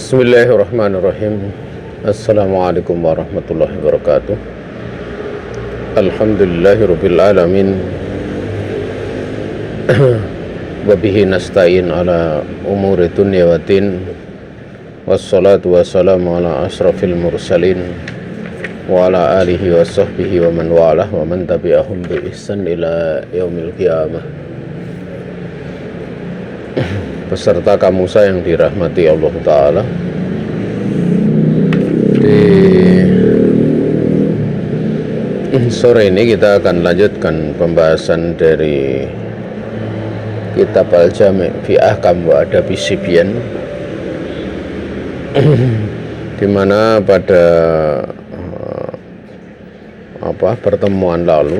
Bismillahirrahmanirrahim. Assalamualaikum warahmatullahi wabarakatuh. Alhamdulillahirabbil alamin. Wa bihi nasta'in ala umuri dunya waddin. Wassalatu wassalamu ala asrafil mursalin wa ala alihi wa sahbihi wa man walah wa man tabi'ahum bi ihsan ila yaumil qiyamah. Peserta Kamusa yang dirahmati Allah Ta'ala, di sore ini kita akan lanjutkan pembahasan dari kitab Al-Jami' fi Ahkam wa Adabi Sibyan, di mana pada pertemuan lalu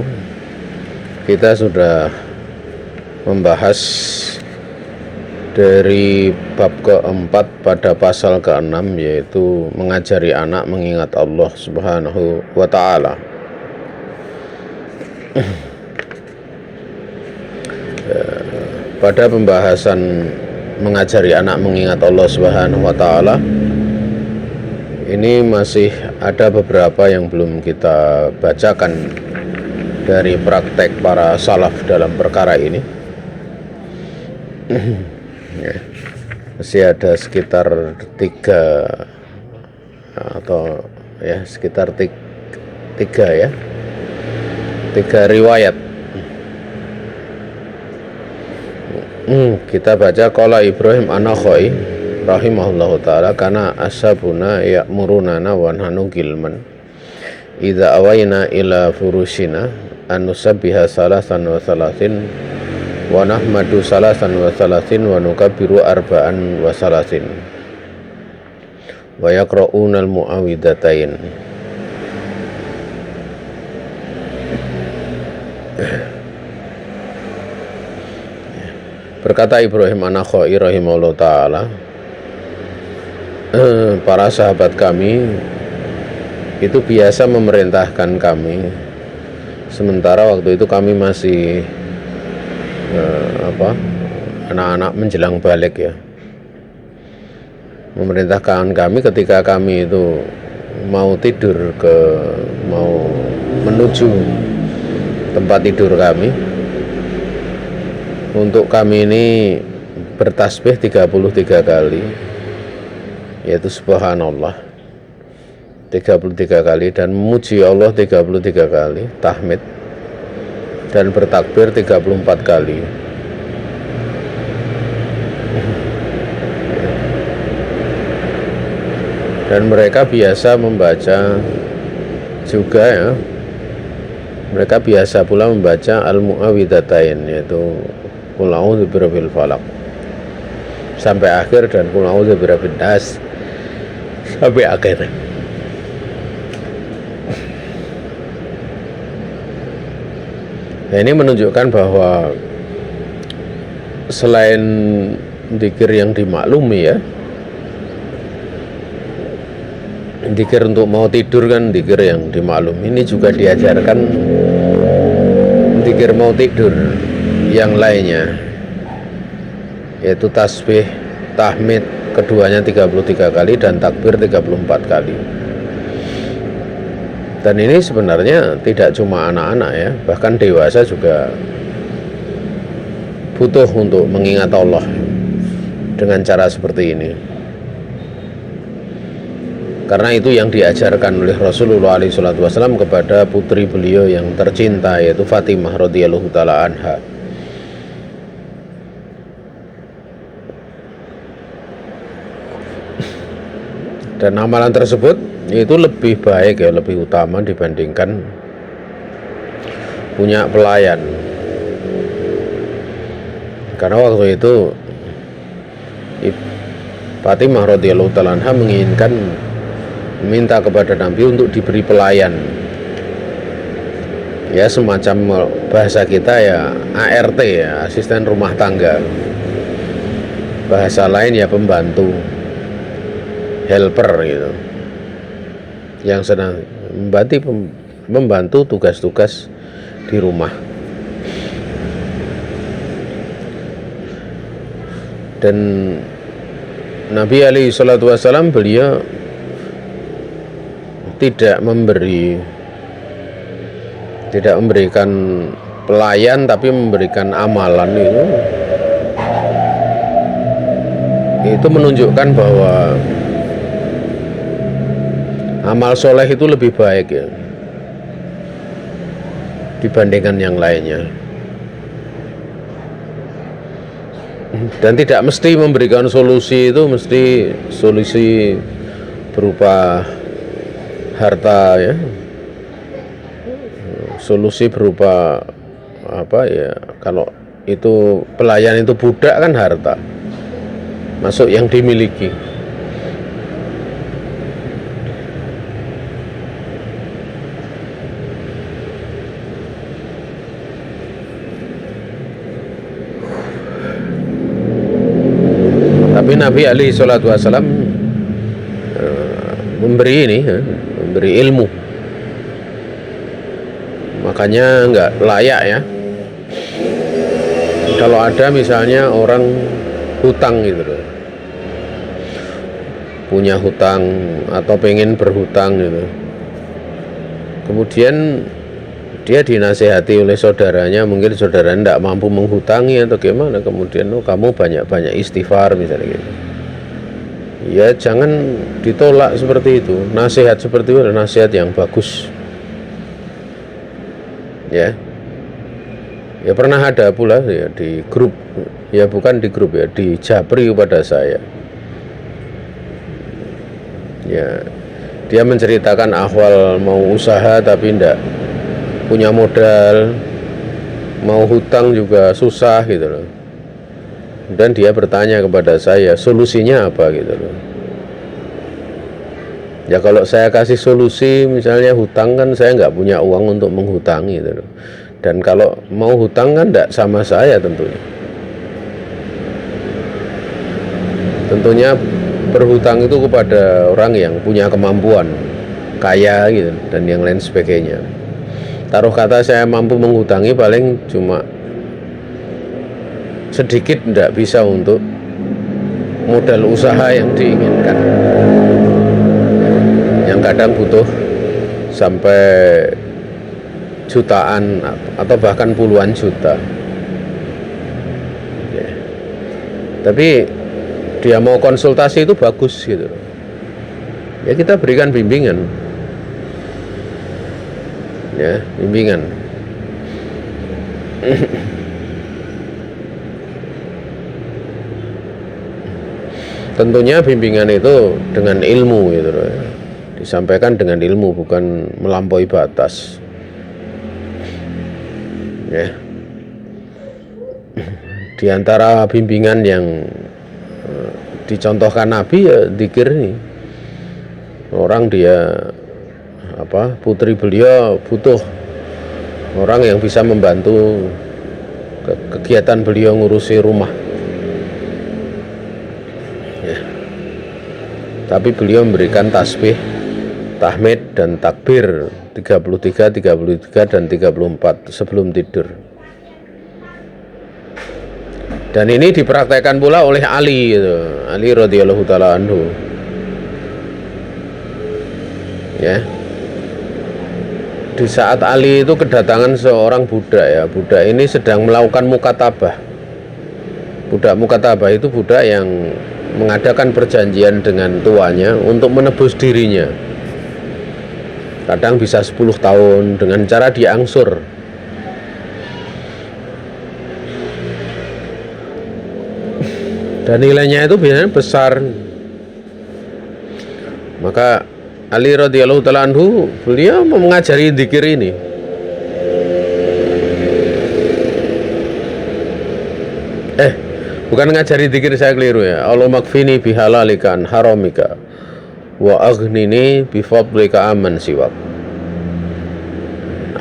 kita sudah membahas dari bab keempat pada pasal ke-6, yaitu mengajari anak mengingat Allah Subhanahu wa Ta'ala. Pada pembahasan mengajari anak mengingat Allah Subhanahu wa Ta'ala ini masih ada beberapa yang belum kita bacakan dari praktek para salaf dalam perkara ini. Masih ada sekitar tiga riwayat. Kita baca qala Ibrahim an-Nakhai rahimahullahu ta'ala, kana ashabuna ya'murunana wa nahnu gilman idza awayna ila furushina an nusabbiha salasan wa salasin wa nahmadu salasan wa salasin wa nukabbiru arba'an wa salasin wa yaqra'una al-mu'awwidhatain. Berkata Ibrahim an-Nakhai rahimahullah ta'ala, para sahabat kami itu biasa memerintahkan kami sementara waktu itu kami masih anak-anak menjelang balik, ya, memerintahkan kami ketika kami itu mau menuju tempat tidur kami, untuk kami ini bertasbih 33 kali, yaitu subhanallah 33 kali, dan memuji Allah 33 kali, tahmid, dan bertakbir 34 kali. Dan mereka biasa membaca juga, ya, mereka biasa pula membaca al-mu'awwidhatain, yaitu qul a'udzu birabbil falaq sampai akhir, dan qul a'udzu birabbin nas sampai akhir. Nah, ini menunjukkan bahwa selain zikir yang dimaklumi, ya, zikir untuk mau tidur kan zikir yang dimaklumi, ini juga diajarkan zikir mau tidur yang lainnya, yaitu tasbih, tahmid keduanya 33 kali dan takbir 34 kali. Dan ini sebenarnya tidak cuma anak-anak, ya, bahkan dewasa juga butuh untuk mengingat Allah dengan cara seperti ini. Karena itu yang diajarkan oleh Rasulullah SAW kepada putri beliau yang tercinta, yaitu Fatimah radhiyallahu taala anha. Dan amalan tersebut itu lebih baik, ya, lebih utama dibandingkan punya pelayan. Karena waktu itu Fatimah radhiyallahu taala anha menginginkan minta kepada Nabi untuk diberi pelayan, ya, semacam bahasa kita, ya, ART, ya, asisten rumah tangga, bahasa lain, ya, pembantu, helper gitu, yang sedang membantu tugas-tugas di rumah. Dan Nabi alaihi salatu wassalam beliau tidak memberikan pelayan, tapi memberikan amalan. Itu menunjukkan bahwa amal soleh itu lebih baik ya dibandingkan yang lainnya. Dan tidak mesti memberikan solusi, itu mesti solusi berupa harta ya, solusi berupa apa ya, kalau itu pelayan itu budak kan harta masuk yang dimiliki. Tapi Nabi alaihi salatu wassalam memberi ilmu, makanya enggak layak ya kalau ada misalnya orang hutang gitu loh, punya hutang atau pengen berhutang gitu, kemudian dia dinasehati oleh saudaranya, mungkin saudara tidak mampu menghutangi atau gimana, kemudian kamu banyak-banyak istighfar misalnya gitu. Ya jangan ditolak seperti itu. Nasihat seperti itu adalah nasihat yang bagus. Ya pernah ada pula ya di grup, ya bukan di grup ya, di Japri kepada saya. Ya dia menceritakan ahwal mau usaha tapi tidak punya modal, mau hutang juga susah gitu loh. Dan dia bertanya kepada saya, solusinya apa gitu loh. Ya kalau saya kasih solusi, misalnya hutang kan saya nggak punya uang untuk menghutangi gitu loh. Dan kalau mau hutang kan tidak sama saya tentunya. Tentunya berhutang itu kepada orang yang punya kemampuan, kaya gitu, dan yang lain sebagainya. Taruh kata saya mampu menghutangi paling cuma sedikit, tidak bisa untuk modal usaha yang diinginkan, yang kadang butuh sampai jutaan atau bahkan puluhan juta. Ya. Tapi dia mau konsultasi itu bagus gitu. Ya kita berikan bimbingan. Ya, bimbingan. Tentunya bimbingan itu dengan ilmu gitu loh. Disampaikan dengan ilmu, bukan melampaui batas. Ya. Di antara bimbingan yang dicontohkan Nabi ya dzikir ini. Orang dia putri beliau butuh orang yang bisa membantu kegiatan beliau ngurusi rumah ya. Tapi beliau memberikan tasbih, tahmid dan takbir 33, 33 dan 34 sebelum tidur. Dan ini dipraktekkan pula oleh Ali gitu. Ali radhiyallahu taala anhu. Ya. Di saat Ali itu kedatangan seorang budak ya. Budak ini sedang melakukan mukatabah. Budak mukatabah itu budak yang mengadakan perjanjian dengan tuannya untuk menebus dirinya. Kadang bisa 10 tahun dengan cara diangsur. Dan nilainya itu biasanya besar. Maka Ali radhiyallahu ta'ala anhu beliau mengajari dzikir ini. Bukan ngajari dzikir, saya keliru ya. Allahumma kfini bihalalika an haramika wa aghnini bifadlika aman siwak.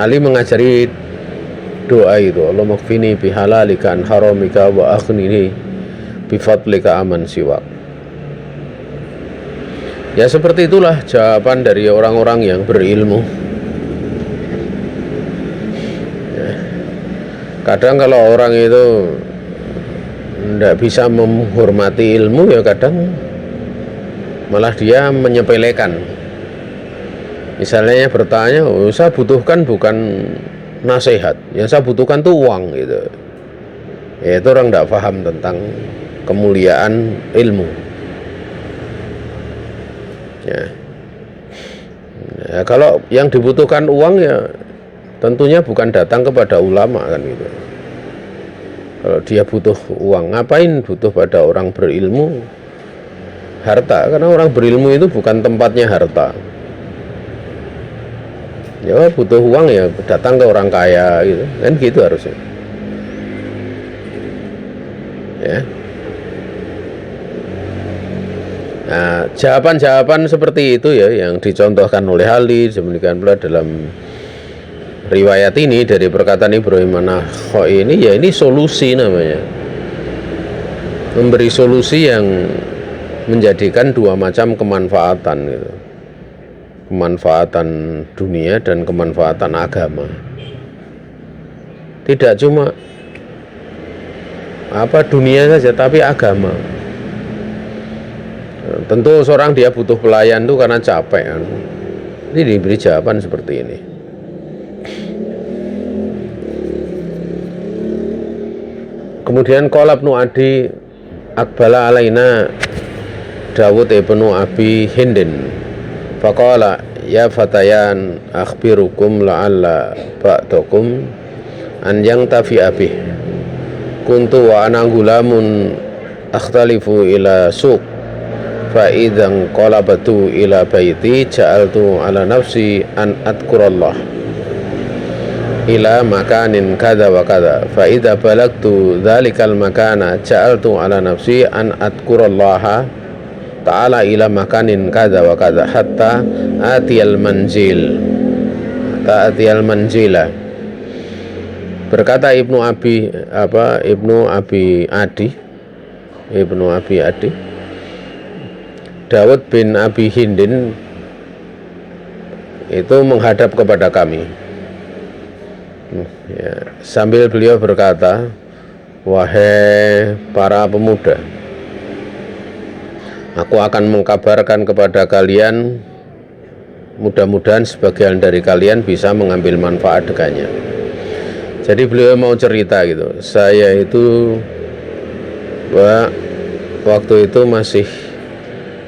Ali mengajari doa itu, Allahumma kfini bihalalika an haramika wa aghnini bifadlika aman siwak. Ya seperti itulah jawaban dari orang-orang yang berilmu. Ya. Kadang kalau orang itu tidak bisa menghormati ilmu, ya kadang malah dia menyepelekan. Misalnya bertanya, oh, saya butuhkan bukan nasihat, yang saya butuhkan tuh uang gitu. Ya itu orang tidak paham tentang kemuliaan ilmu. Ya. Ya, kalau yang dibutuhkan uang ya tentunya bukan datang kepada ulama kan gitu. Kalau dia butuh uang, ngapain butuh pada orang berilmu? Harta, karena orang berilmu itu bukan tempatnya harta. Ya butuh uang ya datang ke orang kaya gitu, kan gitu harusnya. Ya. Nah, jawaban-jawaban seperti itu ya yang dicontohkan oleh Ali, demikian pula dalam riwayat ini dari perkataan Ibrahim an-Nakhai ini, ya ini solusi namanya. Memberi solusi yang menjadikan dua macam kemanfaatan gitu. Kemanfaatan dunia dan kemanfaatan agama. Tidak cuma dunia saja, tapi agama. Tentu seorang dia butuh pelayan itu karena capek kan. Ini diberi jawaban seperti ini. Kemudian qala Ibnu Adi aqbala alaina Dawud ibnu Abi Hindin faqala ya fatayan akhbirukum la'alla ba'dakum an yang tafi'a bih kuntu wa ana gulamun akhtalifu ila suq fa idzan qalabatu ila baiti ja'altu ala nafsi an adkurallah ila makanin kada wa kada fa idza balagtu dzalikal makana ja'altu ala nafsi an adkurallaha ta'ala ila makanin kada wa kada hatta atiyal manzila. Berkata Ibnu Abi Adi Dawud bin Abi Hindin itu menghadap kepada kami ya, sambil beliau berkata, wahai para pemuda, aku akan mengkabarkan kepada kalian, mudah-mudahan sebagian dari kalian bisa mengambil manfaat dengannya. Jadi beliau mau cerita gitu, saya itu waktu itu masih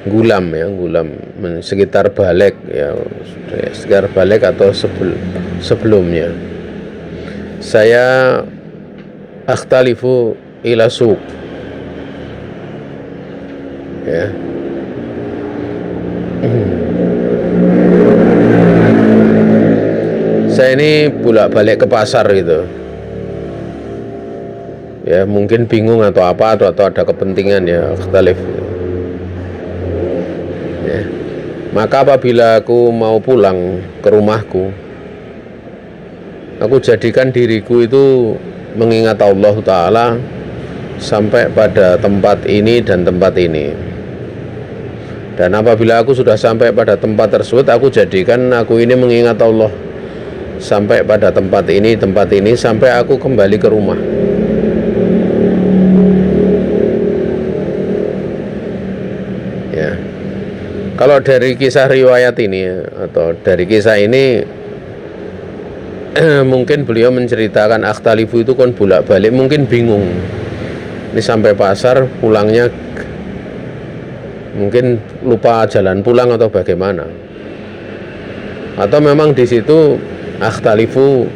gulam sekitar balik ya, sekitar balik atau sebelumnya saya akhtalifu ila suq ya. Saya ini bolak-balik ke pasar gitu ya, mungkin bingung atau apa atau ada kepentingan ya, akhtalif ya. Maka apabila aku mau pulang ke rumahku, aku jadikan diriku itu mengingat Allah Ta'ala sampai pada tempat ini dan tempat ini. Dan apabila aku sudah sampai pada tempat tersebut, aku jadikan aku ini mengingat Allah sampai pada tempat ini, sampai aku kembali ke rumah. Ya. Kalau dari kisah riwayat ini atau dari kisah ini mungkin beliau menceritakan akhtalifu itu kan bolak-balik, mungkin bingung. Ini sampai pasar, pulangnya mungkin lupa jalan pulang atau bagaimana. Atau memang di situ akhtalifu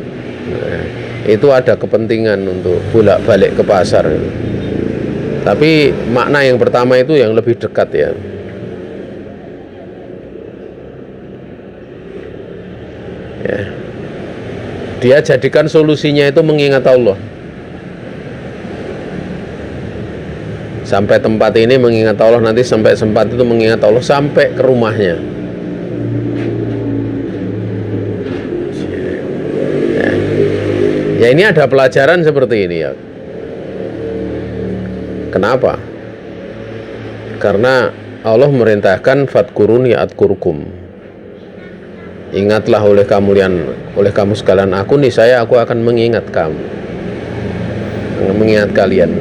itu ada kepentingan untuk bolak-balik ke pasar. Tapi makna yang pertama itu yang lebih dekat ya. Ya. Dia jadikan solusinya itu mengingat Allah. Sampai tempat ini mengingat Allah, nanti sampai tempat itu mengingat Allah, sampai ke rumahnya. Ya ini ada pelajaran seperti ini ya. Kenapa? Karena Allah merintahkan fadkuruni adkurkum. Ingatlah oleh kamu sekalian aku akan mengingat kamu, mengingat kalian.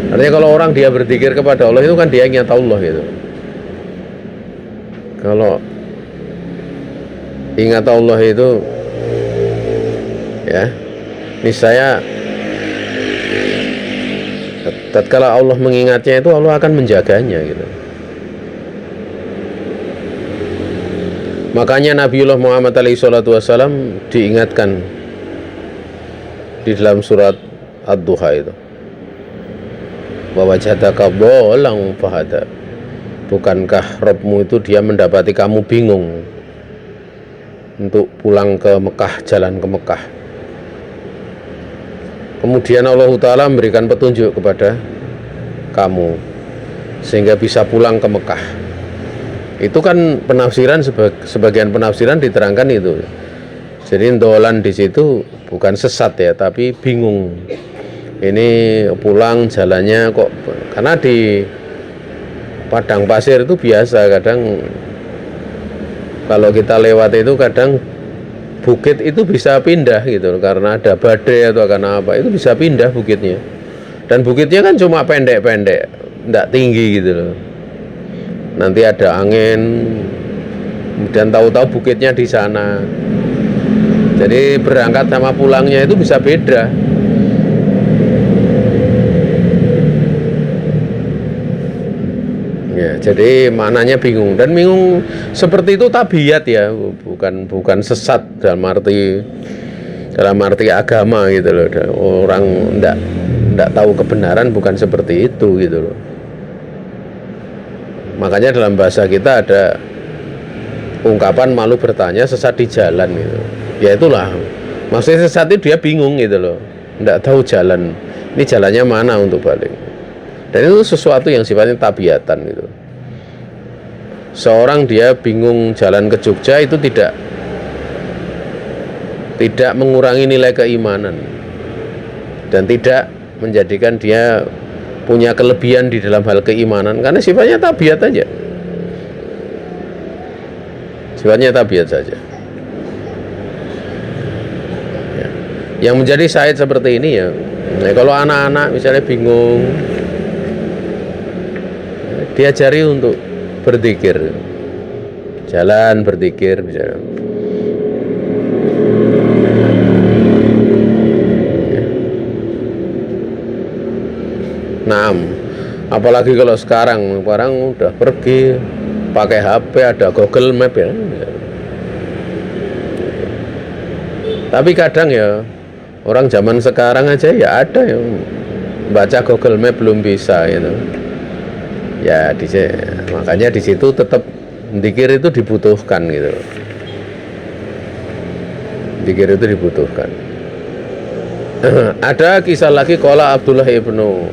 Artinya kalau orang dia berzikir kepada Allah itu kan dia ingat Allah gitu. Kalau ingat Allah itu ya, niscaya tatkala Allah mengingatnya itu Allah akan menjaganya gitu. Makanya Nabiullah Muhammad alaihi salatu wassalam diingatkan di dalam surat Ad-Duha itu, wa wajadaka dhallan fahada. Bukankah Rabbmu itu dia mendapati kamu bingung untuk pulang ke Mekah, jalan ke Mekah. Kemudian Allah Ta'ala memberikan petunjuk kepada kamu sehingga bisa pulang ke Mekah. Itu kan penafsiran, sebagian penafsiran diterangkan itu. Jadi dolan di situ bukan sesat ya, tapi bingung. Ini pulang jalannya kok, karena di padang pasir itu biasa kadang kalau kita lewat itu kadang bukit itu bisa pindah gitu, karena ada badai atau karena apa itu bisa pindah bukitnya. Dan bukitnya kan cuma pendek-pendek, tidak tinggi gitu loh. Nanti ada angin, kemudian tahu-tahu bukitnya di sana. Jadi berangkat sama pulangnya itu bisa beda. Ya, jadi maknanya bingung, dan bingung seperti itu tabiat ya, bukan sesat dalam arti agama gitu loh. Orang enggak tahu kebenaran bukan seperti itu gitu loh. Makanya dalam bahasa kita ada ungkapan malu bertanya sesat di jalan gitu. Ya itulah, maksudnya sesat itu dia bingung gitu loh, enggak tahu jalan, ini jalannya mana untuk balik. Dan itu sesuatu yang sifatnya tabiatan gitu. Seorang dia bingung jalan ke Jogja itu tidak mengurangi nilai keimanan dan tidak menjadikan dia punya kelebihan di dalam hal keimanan, karena sifatnya tabiat aja. Sifatnya tabiat saja. Ya. Yang menjadi syahid seperti ini ya, kalau anak-anak misalnya bingung, diajari untuk berzikir, jalan berzikir misalnya. Nah, apalagi kalau sekarang udah pergi pakai HP, ada Google Map ya. Tapi kadang ya orang zaman sekarang aja ya ada yang baca Google Map belum bisa gitu. Ya makanya di situ tetap zikir itu dibutuhkan gitu. Zikir itu dibutuhkan. Ada kisah lagi, qala Abdullah ibnu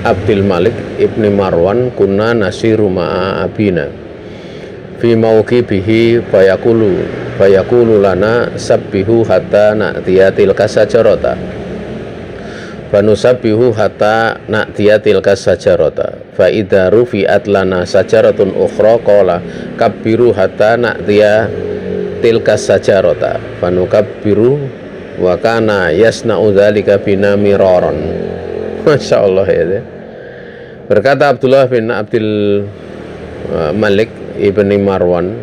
Abdul Malik ibni Marwan kunna nasiru ma'a abina fi mauqibihi fayaqulu lana sabbihu hatta na'tiyatil kasajarata fanusabbihu hatta na'tiyatil kasajarata fa idza rufi'at lana sajaratun ukhra qala kabbiru hatta na'tiyatil kasajarata fanukabbiru wa kana yasna'u dzalika bina miraran. Masya Allah ya. Berkata Abdullah bin Abdul Malik ibni Marwan,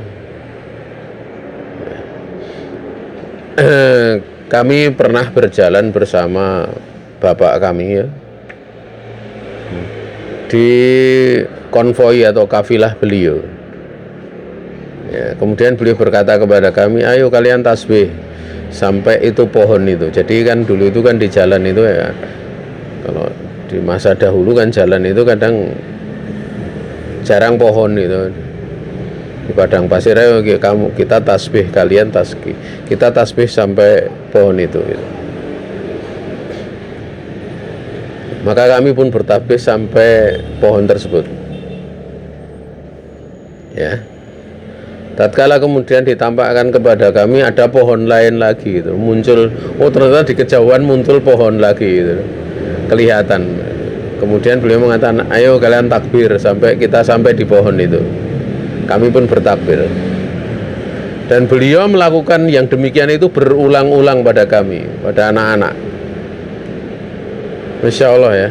kami pernah berjalan bersama bapak kami ya, di konvoi atau kafilah beliau ya. Kemudian beliau berkata kepada kami, ayo kalian tasbih sampai itu pohon itu. Jadi kan dulu itu kan di jalan itu ya, kalau di masa dahulu kan jalan itu kadang jarang pohon itu. Di padang pasir ayo kita tasbih, kalian tasbih, kita tasbih sampai pohon itu gitu. Maka kami pun bertasbih sampai pohon tersebut ya. Tatkala kemudian ditampakkan kepada kami ada pohon lain lagi gitu, muncul, oh ternyata di kejauhan muncul pohon lagi gitu, kelihatan. Kemudian beliau mengatakan, ayo kalian takbir sampai kita sampai di pohon itu. Kami pun bertakbir. Dan beliau melakukan yang demikian itu berulang-ulang pada kami, pada anak-anak. Masya Allah ya.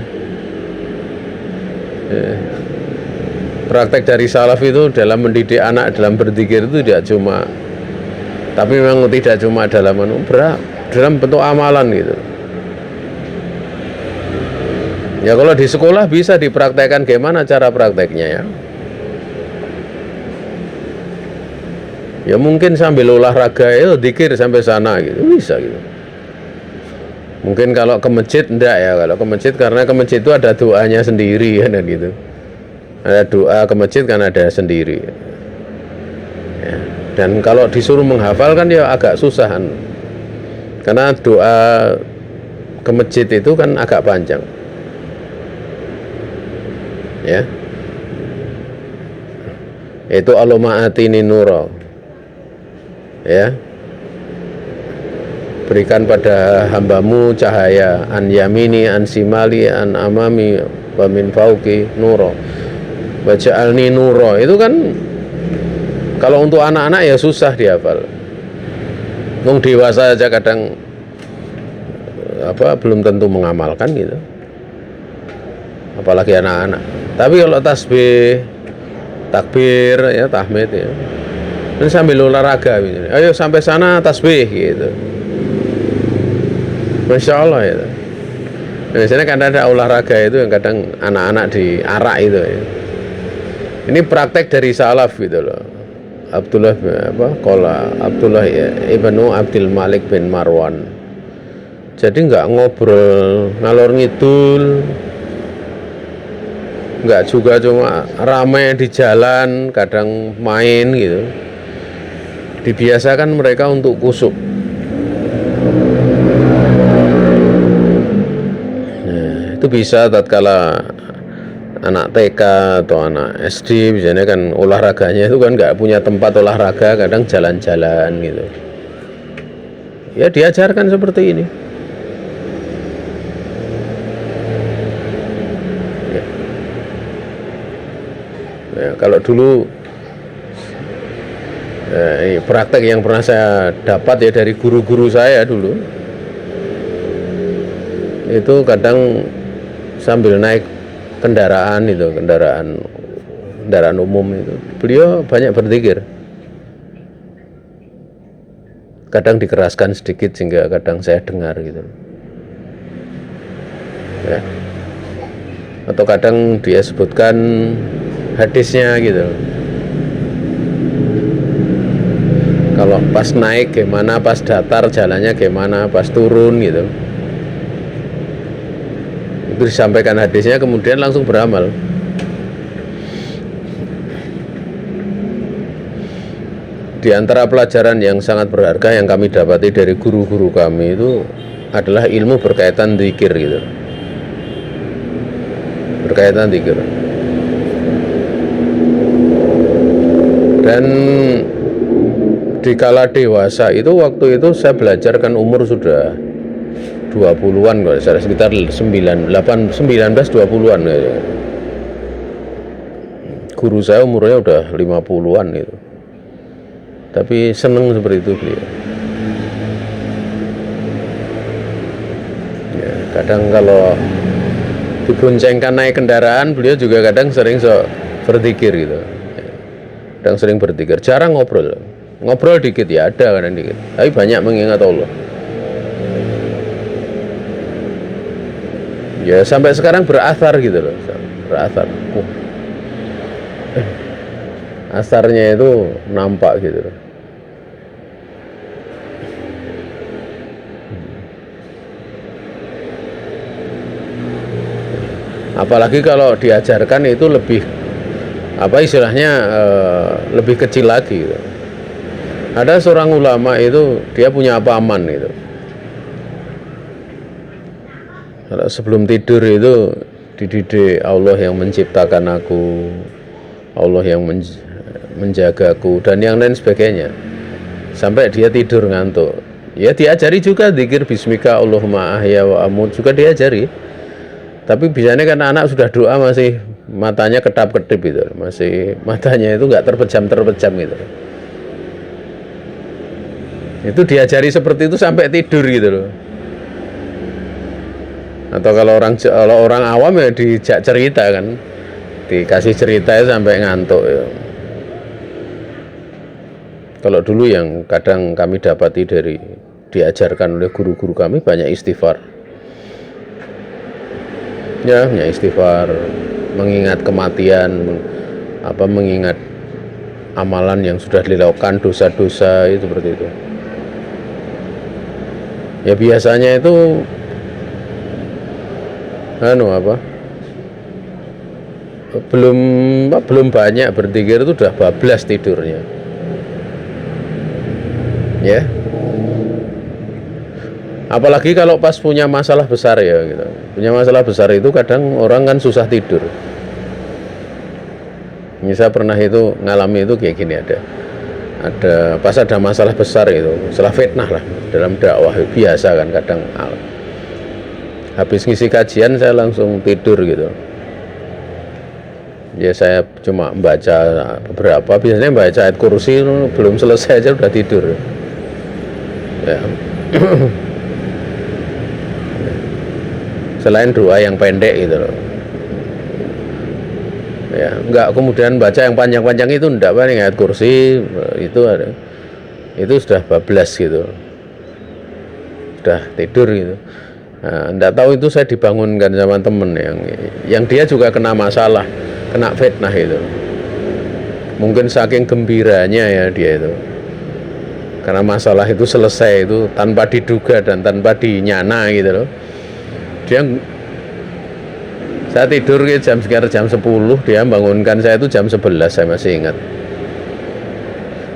praktek dari salaf itu dalam mendidik anak dalam berzikir itu tidak cuma, tapi memang tidak cuma dalam dalam bentuk amalan gitu. Ya kalau di sekolah bisa dipraktekkan, gimana cara prakteknya ya? Ya mungkin sambil olahraga itu zikir sampai sana gitu, bisa gitu. Mungkin kalau ke masjid enggak ya, kalau ke masjid karena ke masjid itu ada doanya sendiri kan gitu. Ada doa ke masjid kan ada sendiri. Ya. Dan kalau disuruh menghafal kan ya agak susah kan. Karena doa ke masjid itu kan agak panjang. Ya. Itu Allahumma atini nuro. Ya. Berikan pada hambamu cahaya, an yamini, an simali, an amami, wa min fauqi nuro, waj'alni nuro. Itu kan kalau untuk anak-anak ya susah dihafal. Wong dewasa aja kadang belum tentu mengamalkan gitu, apalagi anak-anak. Tapi kalau tasbih, takbir, ya tahmid ya, ini sambil olahraga gitu. Ayo sampai sana tasbih gitu. Masya Allah ya. Biasanya kan ada olahraga itu yang kadang anak-anak diarak itu ya. Ini praktek dari salaf gitu loh. Abdullah ibnu Abdul Malik bin Marwan. Jadi nggak ngobrol ngalor ngidul, nggak juga cuma ramai di jalan, kadang main gitu. Dibiasakan mereka untuk kusuk. Itu bisa tatkala anak TK atau anak SD biasanya kan olahraganya itu kan nggak punya tempat olahraga, kadang jalan-jalan gitu. Ya diajarkan seperti ini. Ya, kalau dulu praktek yang pernah saya dapat ya dari guru-guru saya dulu, itu kadang sambil naik kendaraan umum itu beliau banyak berzikir, kadang dikeraskan sedikit sehingga kadang saya dengar gitu ya. Atau kadang dia sebutkan hadisnya gitu, kalau pas naik gimana, pas datar jalannya gimana, pas turun gitu. Itu disampaikan hadisnya, kemudian langsung beramal. Di antara pelajaran yang sangat berharga yang kami dapati dari guru-guru kami itu adalah ilmu berkaitan zikir gitu. Berkaitan zikir. Dan di kala dewasa itu, waktu itu saya belajar kan umur sudah 20-an kok, sekitar 19-20-an ya. Guru saya umurnya udah 50-an gitu. Tapi seneng seperti itu beliau. Ya, kadang kalau diboncengkan naik kendaraan, beliau juga kadang sering berzikir gitu. Kadang sering berzikir, jarang ngobrol. Ngobrol dikit ya ada kadang dikit, tapi banyak mengingat Allah. Ya sampai sekarang berasar gitu loh, berasar. Asarnya itu nampak gitu loh. Apalagi kalau diajarkan itu lebih lebih kecil lagi gitu. Ada seorang ulama itu dia punya paman gitu. Kalau sebelum tidur itu dididik, Allah yang menciptakan aku, Allah yang menjagaku, dan yang lain sebagainya. Sampai dia tidur ngantuk. Ya diajari juga zikir bismika Allahumma ahya wa amut, juga diajari. Tapi biasanya kan anak sudah doa masih matanya kedap-kedip gitu, masih matanya itu nggak terpejam gitu. Itu diajari seperti itu sampai tidur gitu loh. Atau kalau orang awam ya dijak cerita kan, dikasih cerita sampai ngantuk ya. Kalau dulu yang kadang kami dapati diajarkan oleh guru-guru kami banyak istighfar. Ya, banyak istighfar, mengingat kematian, mengingat amalan yang sudah dilakukan, dosa-dosa itu seperti itu. Ya biasanya itu belum banyak berzikir itu udah bablas tidurnya. Ya. Apalagi kalau pas punya masalah besar ya gitu. Punya masalah besar itu kadang orang kan susah tidur. Ini saya pernah itu ngalami itu kayak gini, ada pas ada masalah besar itu, masalah fitnah lah dalam dakwah biasa kan kadang. Habis ngisi kajian saya langsung tidur gitu. Ya saya cuma membaca beberapa, biasanya baca ayat kursi belum selesai aja udah tidur. Ya. Selain doa yang pendek gitu loh. Ya, enggak kemudian baca yang panjang-panjang itu enggak, paling ayat kursi itu ada. Itu sudah bablas gitu. Sudah tidur gitu. Nah, enggak tahu itu saya dibangunkan sama temen yang dia juga kena masalah, kena fitnah itu. Mungkin saking gembiranya ya dia itu. Karena masalah itu selesai itu tanpa diduga dan tanpa dinyana gitu loh. Saya tidur sekitar jam 10, dia bangunkan saya itu jam 11, saya masih ingat.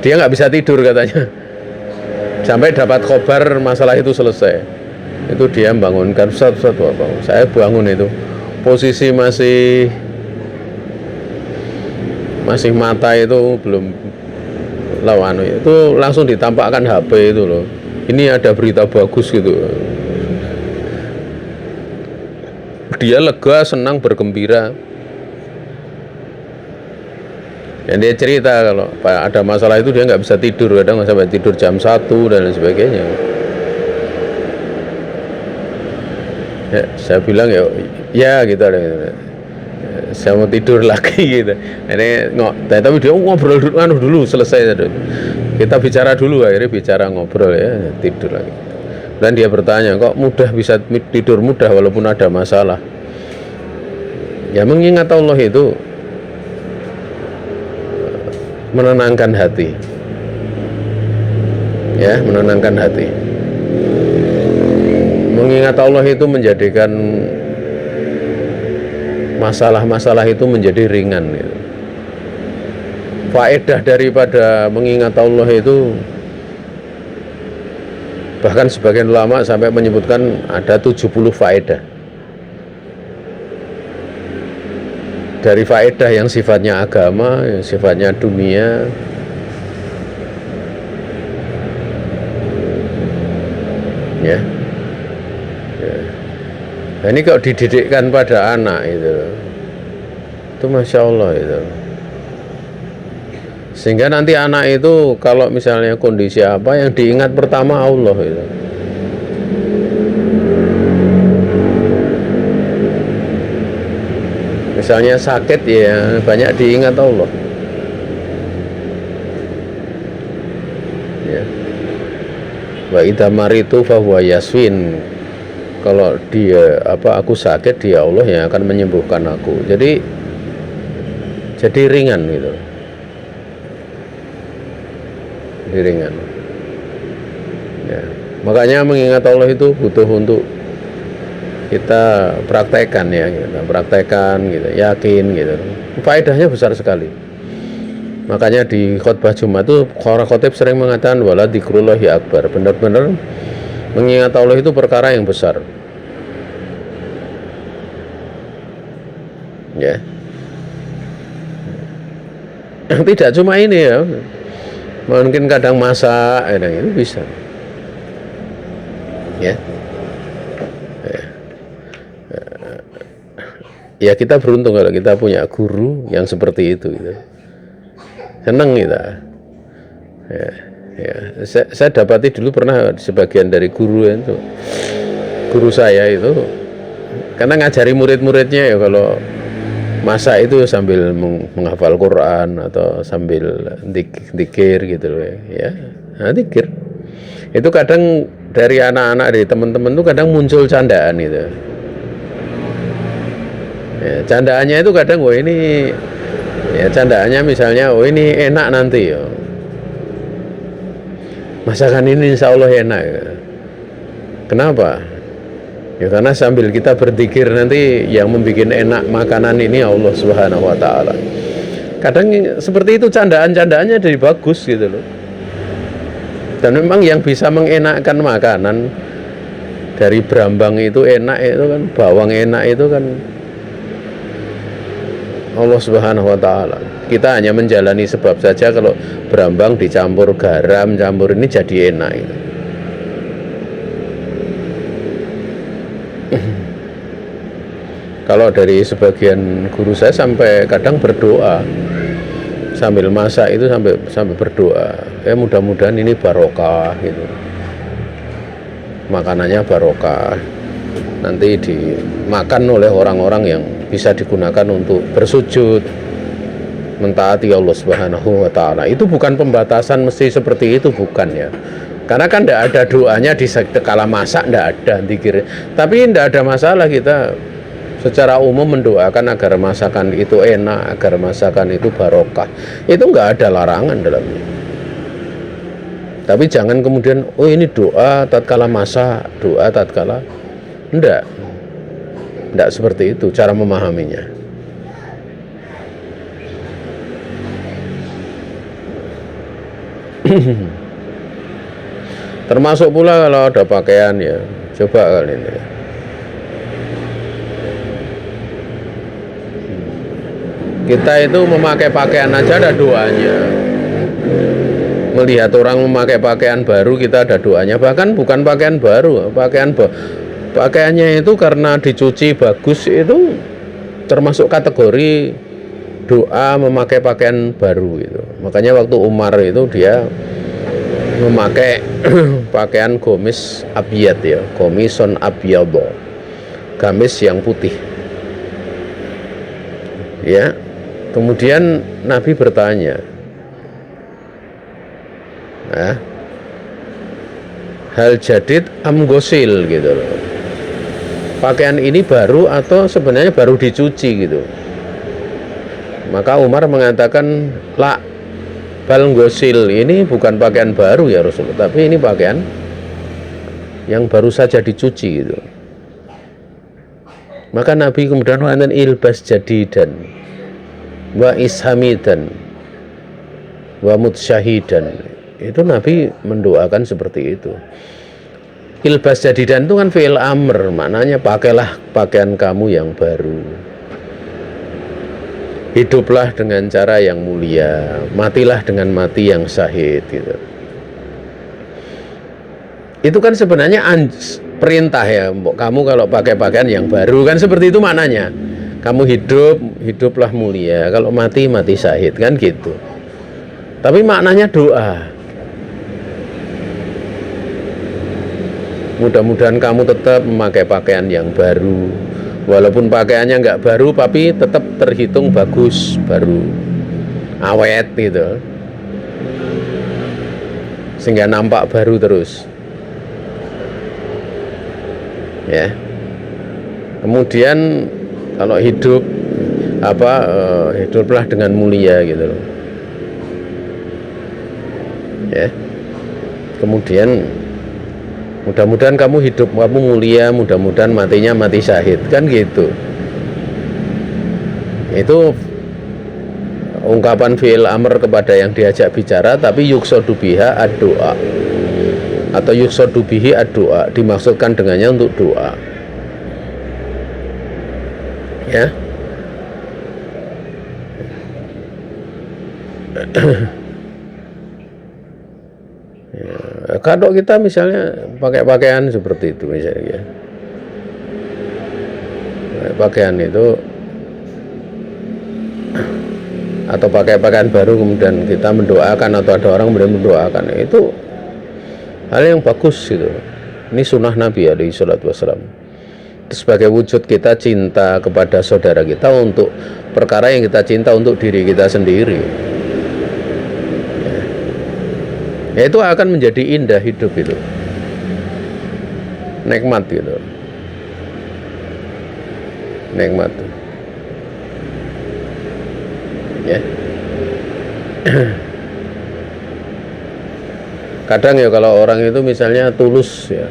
Dia nggak bisa tidur katanya sampai dapat kabar masalah itu selesai. Itu dia bangunkan, saya bangun itu posisi masih mata itu belum lawan, itu langsung ditampakkan HP itu loh, ini ada berita bagus gitu. Dia lega, senang, bergembira. Dan dia cerita kalau ada masalah itu dia nggak bisa tidur, kadang sampai tidur jam 1 dan sebagainya. Ya, saya bilang ya gitu ada. Saya mau tidur lagi gitu. Ini tapi dia ngobrol dulu selesai. Kita bicara dulu, akhirnya bicara ngobrol ya, tidur lagi. Dan dia bertanya, kok mudah bisa tidur mudah walaupun ada masalah? Ya mengingat Allah itu menenangkan hati. Ya, menenangkan hati. Mengingat Allah itu menjadikan masalah-masalah itu menjadi ringan gitu. Faedah daripada mengingat Allah itu, bahkan sebagian ulama sampai menyebutkan ada 70 faedah. Dari faedah yang sifatnya agama, yang sifatnya dunia, ya. Nah, ini kalau dididikkan pada anak itu Masya Allah itu. Sehingga nanti anak itu kalau misalnya kondisi apa yang diingat pertama Allah itu. Misalnya sakit ya banyak diingat Allah. Ya. Wa idza maritu fa huwa yaswin. Kalau dia aku sakit, dia Allah yang akan menyembuhkan aku. Jadi ringan gitu. Jadi ringan. Ya. Makanya mengingat Allah itu butuh untuk kita praktekkan ya, gitu, yakin gitu. Faedahnya besar sekali. Makanya di khutbah Jumat itu para khotib sering mengatakan wala dzikrullahi akbar. Benar-benar mengingat Allah itu perkara yang besar. Ya. Tidak cuma ini ya. Mungkin kadang masak ini bisa. Ya. Ya kita beruntung kalau kita punya guru yang seperti itu gitu. Senang kita. Ya. Saya dapati dulu pernah sebagian dari guru itu. Guru saya itu karena ngajari murid-muridnya ya, kalau masa itu sambil menghafal Quran atau sambil dikir gitu loh ya. Nah, dikir itu kadang dari anak-anak, dari teman-teman tuh kadang muncul candaan itu ya, candaannya itu kadang ini ya, candaannya misalnya ini enak nanti ya, masakan ini insya Allah enak ya. Kenapa? Ya karena sambil kita berzikir nanti yang membuat enak makanan ini Allah Subhanahu wa Ta'ala. Kadang seperti itu candaan-candaannya dari bagus gitu loh. Dan memang yang bisa mengenakkan makanan dari berambang itu enak itu kan, bawang enak itu kan Allah Subhanahu wa Ta'ala. Kita hanya menjalani sebab saja. Kalau berambang dicampur garam, campur ini jadi enak itu. Kalau dari sebagian guru saya sampai kadang berdoa sambil masak itu, sampai berdoa ya mudah-mudahan ini barokah gitu, makanannya barokah, nanti dimakan oleh orang-orang yang bisa digunakan untuk bersujud mentaati Allah Subhanahu wa Ta'ala. Itu bukan pembatasan mesti seperti itu, bukan ya, karena kan tidak ada doanya di kala masak, tidak ada dikir. Tapi tidak ada masalah kita secara umum mendoakan agar masakan itu enak, agar masakan itu barokah. Itu nggak ada larangan dalamnya. Tapi jangan kemudian ini doa tatkala masak, doa tatkala enggak seperti itu cara memahaminya. Termasuk pula kalau ada pakaian ya, coba kali ini ya. Kita itu memakai pakaian aja ada doanya. Melihat orang memakai pakaian baru kita ada doanya. Bahkan bukan pakaian baru, pakaiannya itu karena dicuci bagus, itu termasuk kategori doa memakai pakaian baru itu. Makanya waktu Umar itu dia memakai pakaian gomis abiyad ya, komison abiyad, gamis yang putih. Ya. Kemudian Nabi bertanya, hal jadid am gosil gitu loh, pakaian ini baru atau sebenarnya baru dicuci gitu. Maka Umar mengatakan, la bal gosil, ini bukan pakaian baru ya Rasulullah, tapi ini pakaian yang baru saja dicuci gitu. Maka Nabi kemudian wonten ilbas jadidan wa ishamidan wa mutsyahidan. Itu Nabi mendoakan seperti itu. Ilbas jadidan itu kan fi'il amr, maknanya pakailah pakaian kamu yang baru, hiduplah dengan cara yang mulia, matilah dengan mati yang syahid gitu. Itu kan sebenarnya perintah ya, kamu kalau pakai pakaian yang baru kan seperti itu maknanya. Kamu hiduplah mulia, kalau mati syahid kan gitu. Tapi maknanya doa. Mudah-mudahan kamu tetap memakai pakaian yang baru, walaupun pakaiannya nggak baru tapi tetap terhitung bagus, baru, awet gitu, sehingga nampak baru terus ya. Kemudian kalau hiduplah dengan mulia gitu loh ya. Kemudian mudah-mudahan kamu mulia, mudah-mudahan matinya mati syahid kan gitu. Itu ungkapan fi'il amr kepada yang diajak bicara, tapi yuqsadu biha ad-doa atau yuqsadu bihi ad-doa, dimaksudkan dengannya untuk doa ya. Ya, kalau kita misalnya pakai pakaian seperti itu misalnya ya, pakaian itu atau pakai pakaian baru kemudian kita mendoakan atau ada orang kemudian mendoakan, itu hal yang bagus gitu. Ini sunnah Nabi alaihi salatu wassalam. Sebagai wujud kita cinta kepada saudara kita untuk perkara yang kita cinta untuk diri kita sendiri. Ya, itu akan menjadi indah hidup itu, nikmat gitu, nikmat ya. Kadang ya kalau orang itu misalnya tulus ya,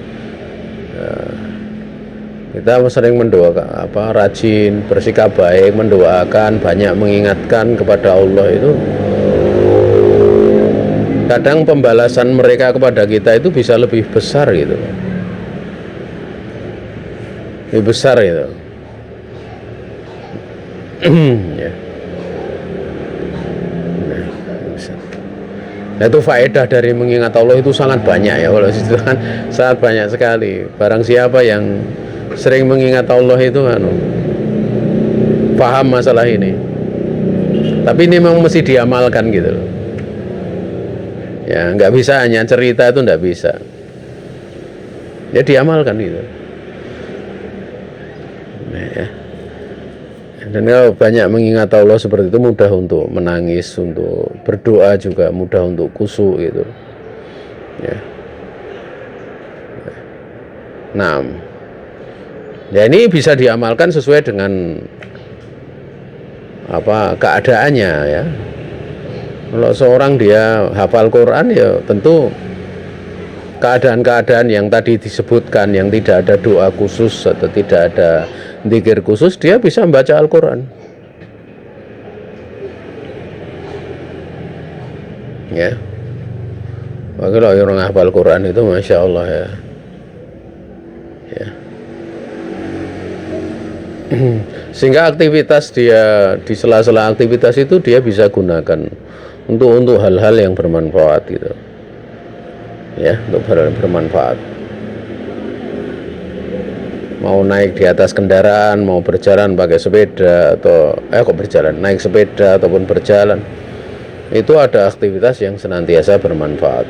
kita sering mendoakan rajin bersikap baik, mendoakan, banyak mengingatkan kepada Allah itu, kadang pembalasan mereka kepada kita itu bisa lebih besar gitu, lebih besar gitu. Ya. Nah, itu faedah dari mengingat Allah itu sangat banyak ya, kalau itu kan sangat banyak sekali. Barang siapa yang sering mengingat Allah itu paham masalah ini. Tapi ini memang mesti diamalkan gitu loh. Ya, nggak bisa hanya cerita, itu nggak bisa. Ya diamalkan gitu. Nah, ya. Dan kalau banyak mengingat Allah seperti itu, mudah untuk menangis, untuk berdoa juga mudah, untuk khusyuk gitu. Ya. Nah, ya ini bisa diamalkan sesuai dengan keadaannya ya. Kalau seorang dia hafal Quran, ya tentu keadaan-keadaan yang tadi disebutkan, yang tidak ada doa khusus atau tidak ada zikir khusus, dia bisa membaca Al-Quran ya. Kalau orang hafal Quran itu Masya Allah ya, ya. Sehingga aktivitas dia, di sela-sela aktivitas itu dia bisa gunakan untuk hal-hal yang bermanfaat gitu ya, untuk hal yang bermanfaat. Mau naik di atas kendaraan, mau berjalan pakai sepeda atau naik sepeda ataupun berjalan, itu ada aktivitas yang senantiasa bermanfaat.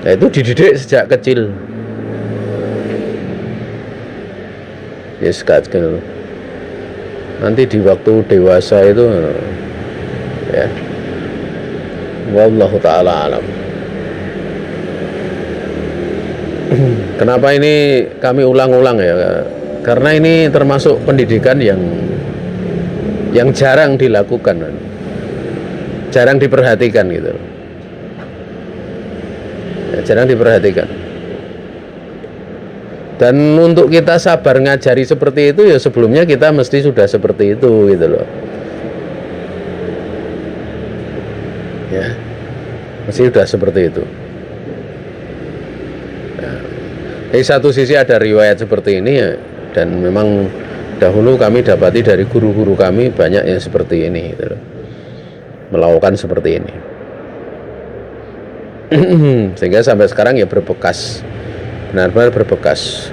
Nah, itu dididik sejak kecil. Ya sejak kecil. Nanti di waktu dewasa itu ya, wallahu ta'ala alam. Kenapa ini kami ulang-ulang ya? Karena ini termasuk pendidikan yang jarang dilakukan, jarang diperhatikan gitu. Ya, jarang diperhatikan. Dan untuk kita sabar ngajari seperti itu ya, sebelumnya kita mesti sudah seperti itu gitu loh. Ya, mesti sudah seperti itu. Di satu sisi ada riwayat seperti ini ya, dan memang dahulu kami dapati dari guru-guru kami banyak yang seperti ini gitu loh, melakukan seperti ini. Sehingga sampai sekarang ya berbekas, benar-benar berbekas.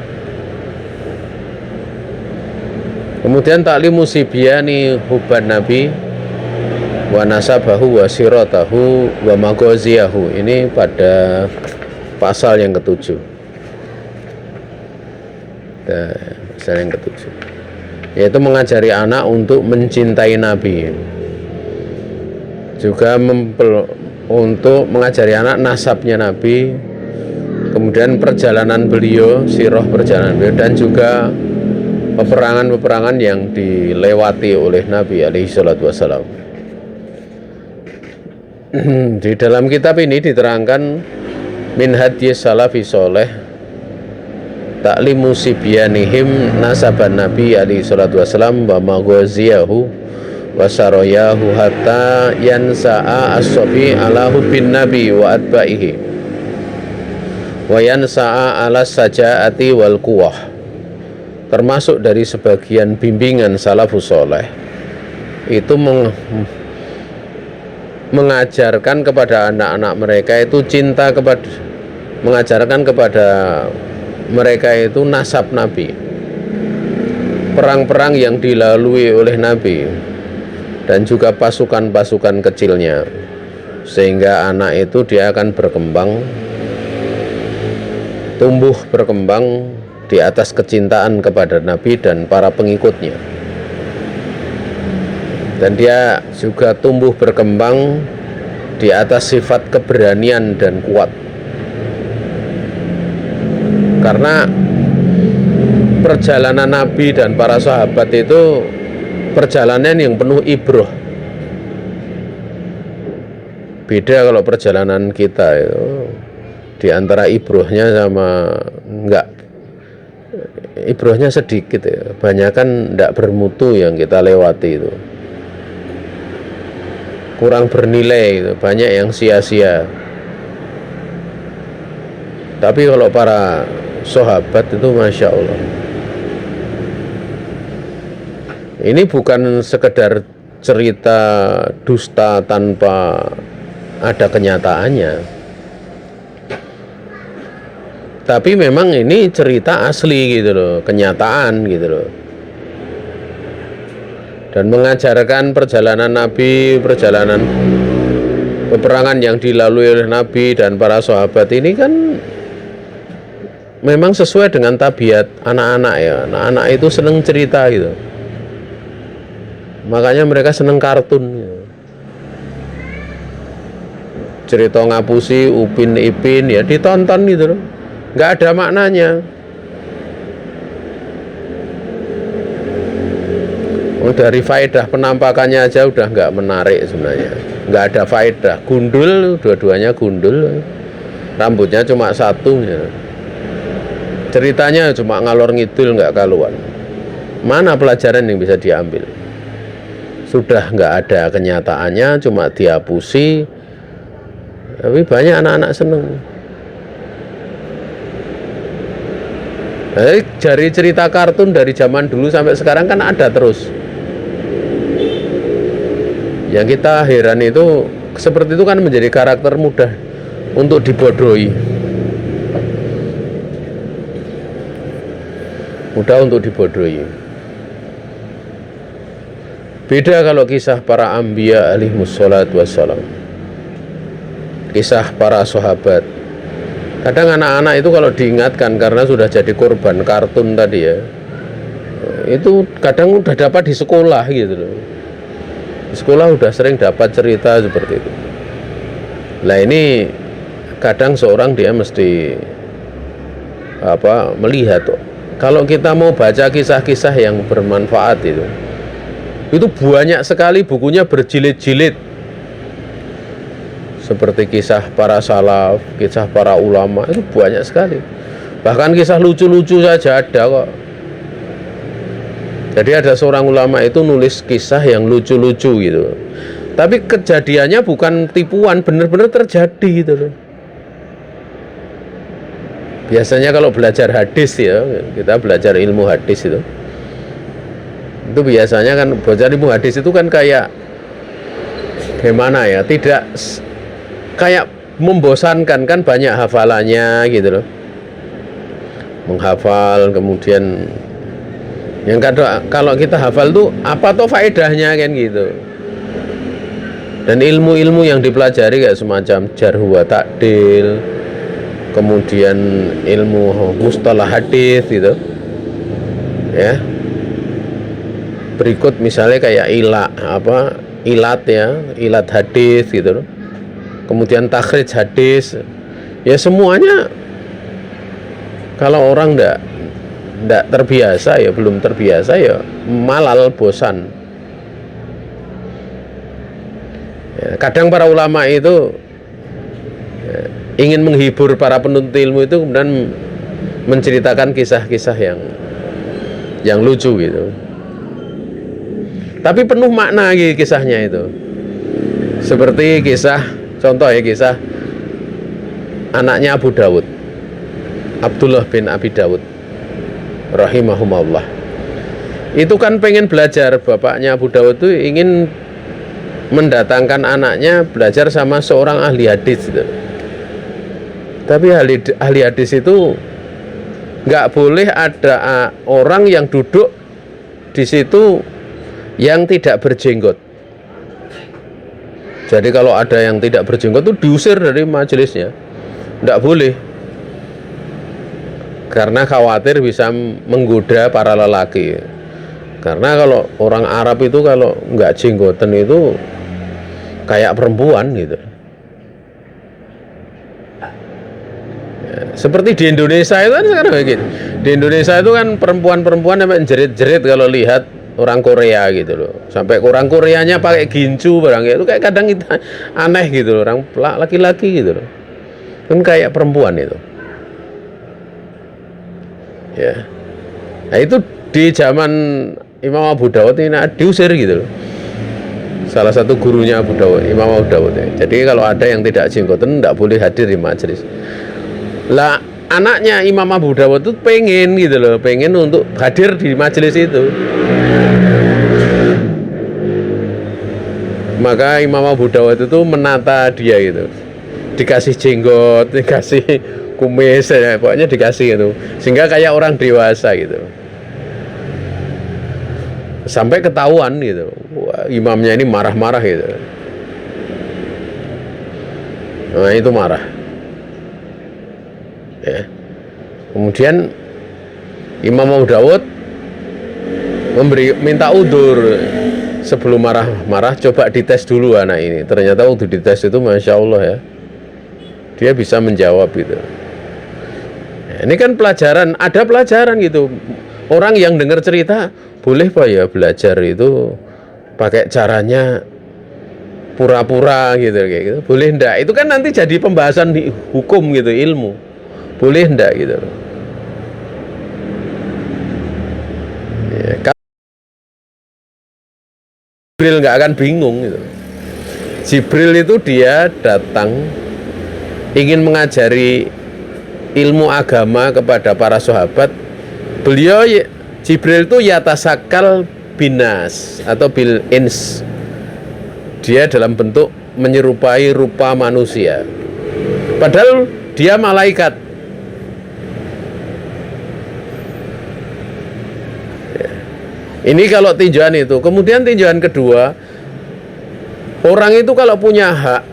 Kemudian ta'limu sibyani hubban nabi wa nasabahu wa siratahu wa maghaziyahu, ini pada pasal yang ketujuh. Pasal yang ketujuh, yaitu mengajari anak untuk mencintai Nabi, juga untuk mengajari anak nasabnya Nabi, kemudian perjalanan beliau, sirah perjalanan beliau, dan juga peperangan-peperangan yang dilewati oleh Nabi alaihi salatu wassalam. Di dalam kitab ini diterangkan min hadis salafi soleh ta'limu sibyanihim nasaban Nabi alaihi salatu wassalam wa maghaziyahu wa sarayahu hatta yansa'a as-sabi ala hubbin nabi wa atba'ihi wa yansa'a ala sajaati wal quwah. Termasuk dari sebagian bimbingan salafus soleh itu mengajarkan kepada anak-anak mereka itu cinta kepada, mengajarkan kepada mereka itu nasab Nabi, perang-perang yang dilalui oleh Nabi, dan juga pasukan-pasukan kecilnya, sehingga anak itu dia akan berkembang, tumbuh berkembang di atas kecintaan kepada Nabi dan para pengikutnya. dan dia juga tumbuh berkembang di atas sifat keberanian dan kuat. Karena perjalanan Nabi dan para sahabat itu perjalanan yang penuh ibroh. Beda kalau perjalanan kita itu, di antara ibrohnya sama enggak, ibrohnya sedikit ya. Banyak kan enggak bermutu yang kita lewati itu, kurang bernilai itu, banyak yang sia-sia. Tapi kalau para sahabat itu Masya Allah, ini bukan sekedar cerita dusta tanpa ada kenyataannya, tapi memang ini cerita asli gitu loh, kenyataan gitu loh, dan mengajarkan perjalanan Nabi, perjalanan peperangan yang dilalui oleh Nabi dan para sahabat ini kan memang sesuai dengan tabiat anak-anak ya. Anak-anak itu seneng cerita gitu, makanya mereka seneng kartun gitu. Cerita Ngapusi, Upin Ipin ya ditonton gitu loh, nggak ada maknanya. Dari faedah penampakannya aja udah nggak menarik sebenarnya, nggak ada faedah. Gundul, dua-duanya gundul, rambutnya cuma satu ya. Ceritanya cuma ngalor ngidul, nggak kaluan. Mana pelajaran yang bisa diambil? Sudah nggak ada kenyataannya, cuma dihapusi. Tapi banyak anak-anak seneng. Dari cerita kartun dari zaman dulu sampai sekarang kan ada terus. Yang kita heran itu seperti itu kan menjadi karakter mudah untuk dibodohi. Mudah untuk dibodohi. Beda kalau kisah para anbiya alaihimussalatu wassalam, kisah para sahabat. Kadang anak-anak itu kalau diingatkan karena sudah jadi korban kartun tadi ya, itu kadang udah dapat di sekolah gitu loh. Di sekolah udah sering dapat cerita seperti itu. Lah ini kadang seorang dia mesti melihat tuh. Kalau kita mau baca kisah-kisah yang bermanfaat itu banyak sekali bukunya berjilid-jilid. Seperti kisah para salaf, kisah para ulama, itu banyak sekali. Bahkan kisah lucu-lucu saja ada kok. Jadi ada seorang ulama itu nulis kisah yang lucu-lucu gitu. Tapi kejadiannya bukan tipuan, benar-benar terjadi gitu loh. Biasanya kalau belajar hadis ya, kita belajar ilmu hadis itu biasanya kan belajar ilmu hadis itu kan kayak gimana ya, tidak kayak membosankan kan, banyak hafalannya gitu loh, menghafal. Kemudian yang kalau kita hafal tuh apa tuh faedahnya kan gitu. Dan ilmu-ilmu yang dipelajari kayak semacam jarh wa ta'dil, kemudian ilmu mustalah hadis gitu ya. Berikut misalnya kayak ilat ya, ilat hadis gitu loh. Kemudian takhrij hadis. Ya semuanya kalau orang ndak terbiasa ya, belum terbiasa ya malal, bosan. Ya, kadang para ulama itu ingin menghibur para penuntut ilmu itu, kemudian menceritakan kisah-kisah yang lucu gitu. Tapi penuh makna kisahnya itu. Seperti kisah, contoh ya, kisah anaknya Abu Dawud, Abdullah bin Abi Dawud rahimahumullah. Itu kan pengen belajar, bapaknya Abu Dawud itu ingin mendatangkan anaknya belajar sama seorang ahli hadis gitu. Tapi ahli hadis itu nggak boleh ada orang yang duduk di situ yang tidak berjenggot. Jadi kalau ada yang tidak berjenggot itu diusir dari majelisnya, nggak boleh, karena khawatir bisa menggoda para lelaki. Karena kalau orang Arab itu kalau nggak jenggoten itu kayak perempuan gitu. Ya, seperti di Indonesia itu kan sekarang kayak gitu. Di Indonesia itu kan perempuan-perempuan sampai jerit-jerit kalau lihat orang Korea gitu loh. Sampai orang Koreanya pakai gincu barang itu kayak kadang kita aneh gitu loh. Orang laki-laki gitu loh. Kan kayak perempuan itu. Ya. Nah itu di zaman Imam Abu Dawud ini diusir gitu loh. Salah satu gurunya Abu Dawud, Imam Abu Dawud ya. Jadi kalau ada yang tidak jenggoten tidak boleh hadir di majelis. Lah anaknya Imam Abu Dawud itu pengen gitu loh, pengen untuk hadir di majelis itu. Maka Imam Abu Dawud itu menata dia gitu. Dikasih jenggot, dikasih kumis ya, pokoknya dikasih gitu. Sehingga kayak orang dewasa gitu. Sampai ketahuan gitu. Wah, imamnya ini marah-marah gitu. Nah, itu marah. Ya. Kemudian Imam Abu Dawud minta udur sebelum marah-marah, coba dites dulu anak ini. Ternyata waktu dites itu Masya Allah ya, dia bisa menjawab gitu. Ya, ini kan pelajaran, ada pelajaran gitu. Orang yang dengar cerita, boleh Pak ya belajar itu pakai caranya pura-pura gitu kayak gitu. Boleh enggak? Itu kan nanti jadi pembahasan di hukum gitu, ilmu. Boleh enggak gitu. Ya, Jibril nggak akan bingung gitu. Jibril itu dia datang ingin mengajari ilmu agama kepada para sahabat. Beliau Jibril itu yatasakal binas atau bil ins. Dia dalam bentuk menyerupai rupa manusia. Padahal dia malaikat. Ini kalau tinjauan itu. Kemudian tinjauan kedua, orang itu kalau punya hak,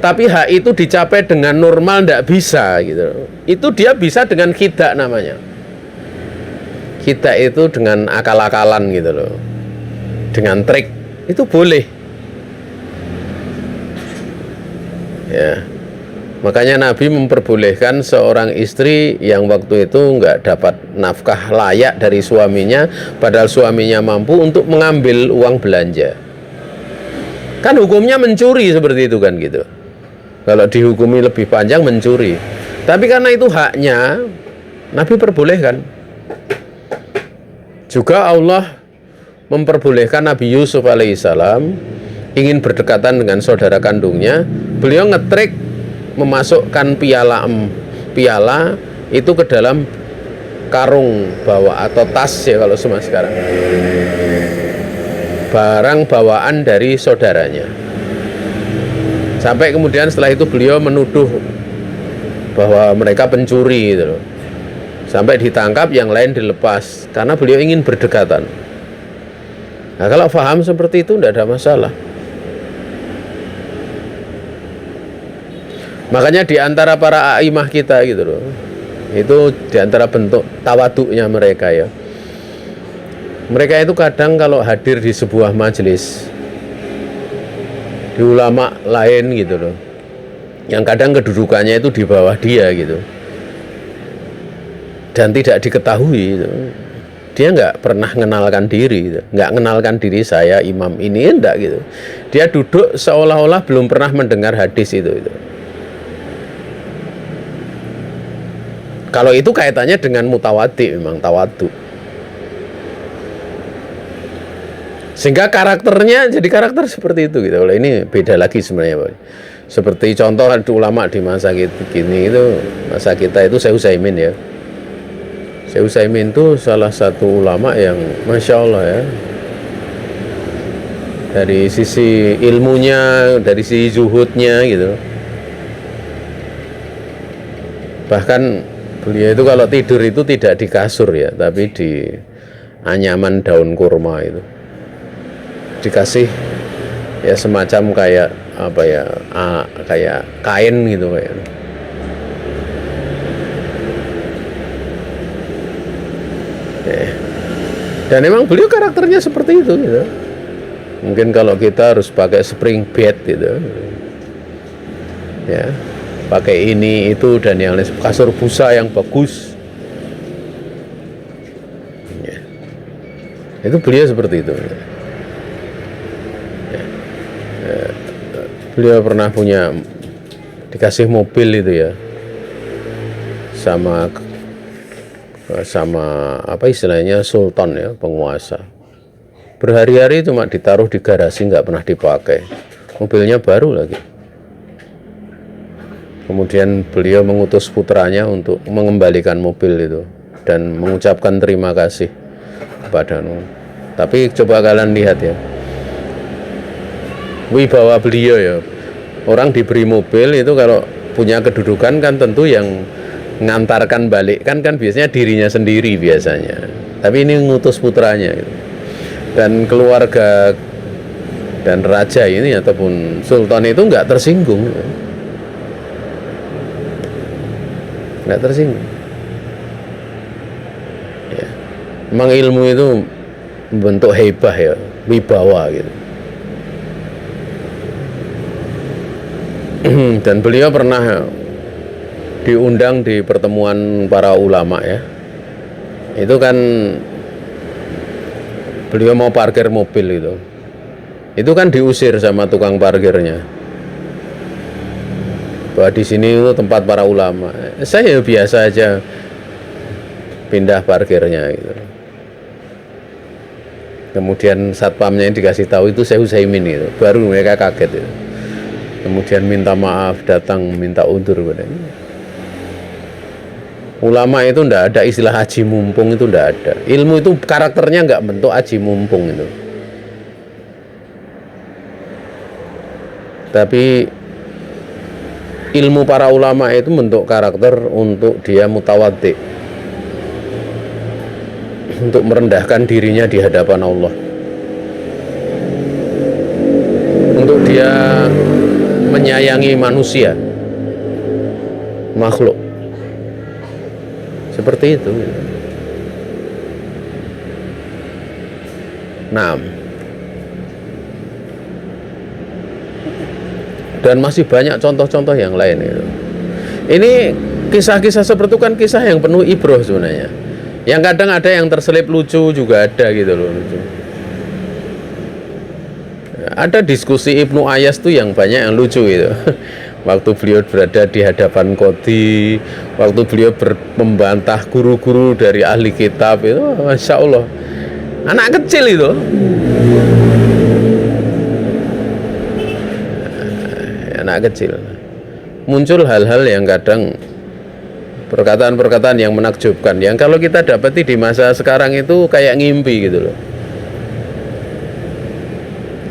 tapi hak itu dicapai dengan normal tidak bisa gitu. Itu dia bisa dengan khidak namanya. Khidak itu dengan akal-akalan gitu loh, dengan trik itu boleh. Ya. Makanya Nabi memperbolehkan seorang istri yang waktu itu nggak dapat nafkah layak dari suaminya, padahal suaminya mampu untuk mengambil uang belanja. Kan hukumnya mencuri seperti itu kan gitu. Kalau dihukumi lebih panjang mencuri. Tapi karena itu haknya, Nabi perbolehkan. Juga Allah memperbolehkan Nabi Yusuf alaihissalam ingin berdekatan dengan saudara kandungnya. Beliau ngetrik memasukkan piala itu ke dalam karung bawa atau tas ya kalau semua sekarang, barang bawaan dari saudaranya. Sampai kemudian setelah itu beliau menuduh bahwa mereka pencuri gitu loh. Sampai ditangkap, yang lain dilepas karena beliau ingin berdekatan. Nah kalau paham seperti itu tidak ada masalah. Makanya di antara para a'imah kita gitu loh, itu di antara bentuk tawaduknya mereka ya. Mereka itu kadang kalau hadir di sebuah majelis di ulama lain gitu loh, yang kadang kedudukannya itu di bawah dia gitu, dan tidak diketahui gitu. Dia nggak pernah mengenalkan diri gitu. Nggak mengenalkan diri saya imam ini enggak gitu. Dia duduk seolah-olah belum pernah mendengar hadis itu. Kalau itu kaitannya dengan mutawadi, memang tawadu. Sehingga karakternya jadi karakter seperti itu gitu. Kalau ini beda lagi sebenarnya, Pak. Seperti contoh ulama di masa kini itu, masa kita itu Syekh Utsaimin ya. Syekh Utsaimin itu salah satu ulama yang Masya Allah ya. Dari sisi ilmunya, dari sisi zuhudnya gitu. Bahkan beliau itu kalau tidur itu tidak di kasur ya, tapi di anyaman daun kurma itu. Dikasih ya semacam kayak apa ya, kayak kain gitu kayak. Dan memang beliau karakternya seperti itu gitu. Mungkin kalau kita harus pakai spring bed gitu, ya, pakai ini itu dan yang lain, kasur busa yang bagus, ya. Itu beliau seperti itu, ya. Beliau pernah punya, dikasih mobil itu ya, sama apa istilahnya, sultan ya, penguasa. Berhari-hari cuma ditaruh di garasi, nggak pernah dipakai. Mobilnya baru lagi. Kemudian beliau mengutus putranya untuk mengembalikan mobil itu dan mengucapkan terima kasih kepada Nuh. Tapi coba kalian lihat ya, wibawa beliau ya. Orang diberi mobil itu kalau punya kedudukan kan tentu yang ngantarkan balik kan biasanya dirinya sendiri biasanya. Tapi ini ngutus putranya gitu. Dan keluarga dan raja ini ataupun sultan itu nggak tersinggung, nggak tersinggung. Ya. Memang ilmu itu bentuk hebah ya, wibawa gitu. Dan beliau pernah diundang di pertemuan para ulama ya. Itu kan beliau mau parkir mobil itu kan diusir sama tukang parkirnya, bahwa di sini itu tempat para ulama. Saya biasa aja pindah parkirnya gitu. Kemudian satpamnya dikasih tahu itu Syekh Utsaimin itu, baru mereka kaget itu. Kemudian minta maaf, datang minta undur padanya. Ulama itu ndak ada istilah aji mumpung, itu ndak ada. Ilmu itu karakternya nggak bentuk aji mumpung itu. Tapi ilmu para ulama itu bentuk karakter untuk dia mutawaddi, untuk merendahkan dirinya di hadapan Allah, untuk dia menyayangi manusia, makhluk. Seperti itu. Nah, dan masih banyak contoh-contoh yang lain itu. Ini kisah-kisah seperti itu kan kisah yang penuh ibroh sebenarnya. Yang kadang ada yang terselip lucu juga ada gitu loh, lucu. Ada diskusi Ibnu Ayyas tuh yang banyak yang lucu gitu. Waktu beliau berada di hadapan Qadhi, waktu beliau membantah guru-guru dari ahli kitab itu, Masya Allah, anak kecil itu. Anak kecil. Muncul hal-hal yang kadang perkataan-perkataan yang menakjubkan, yang kalau kita dapati di masa sekarang itu kayak ngimpi gitu loh.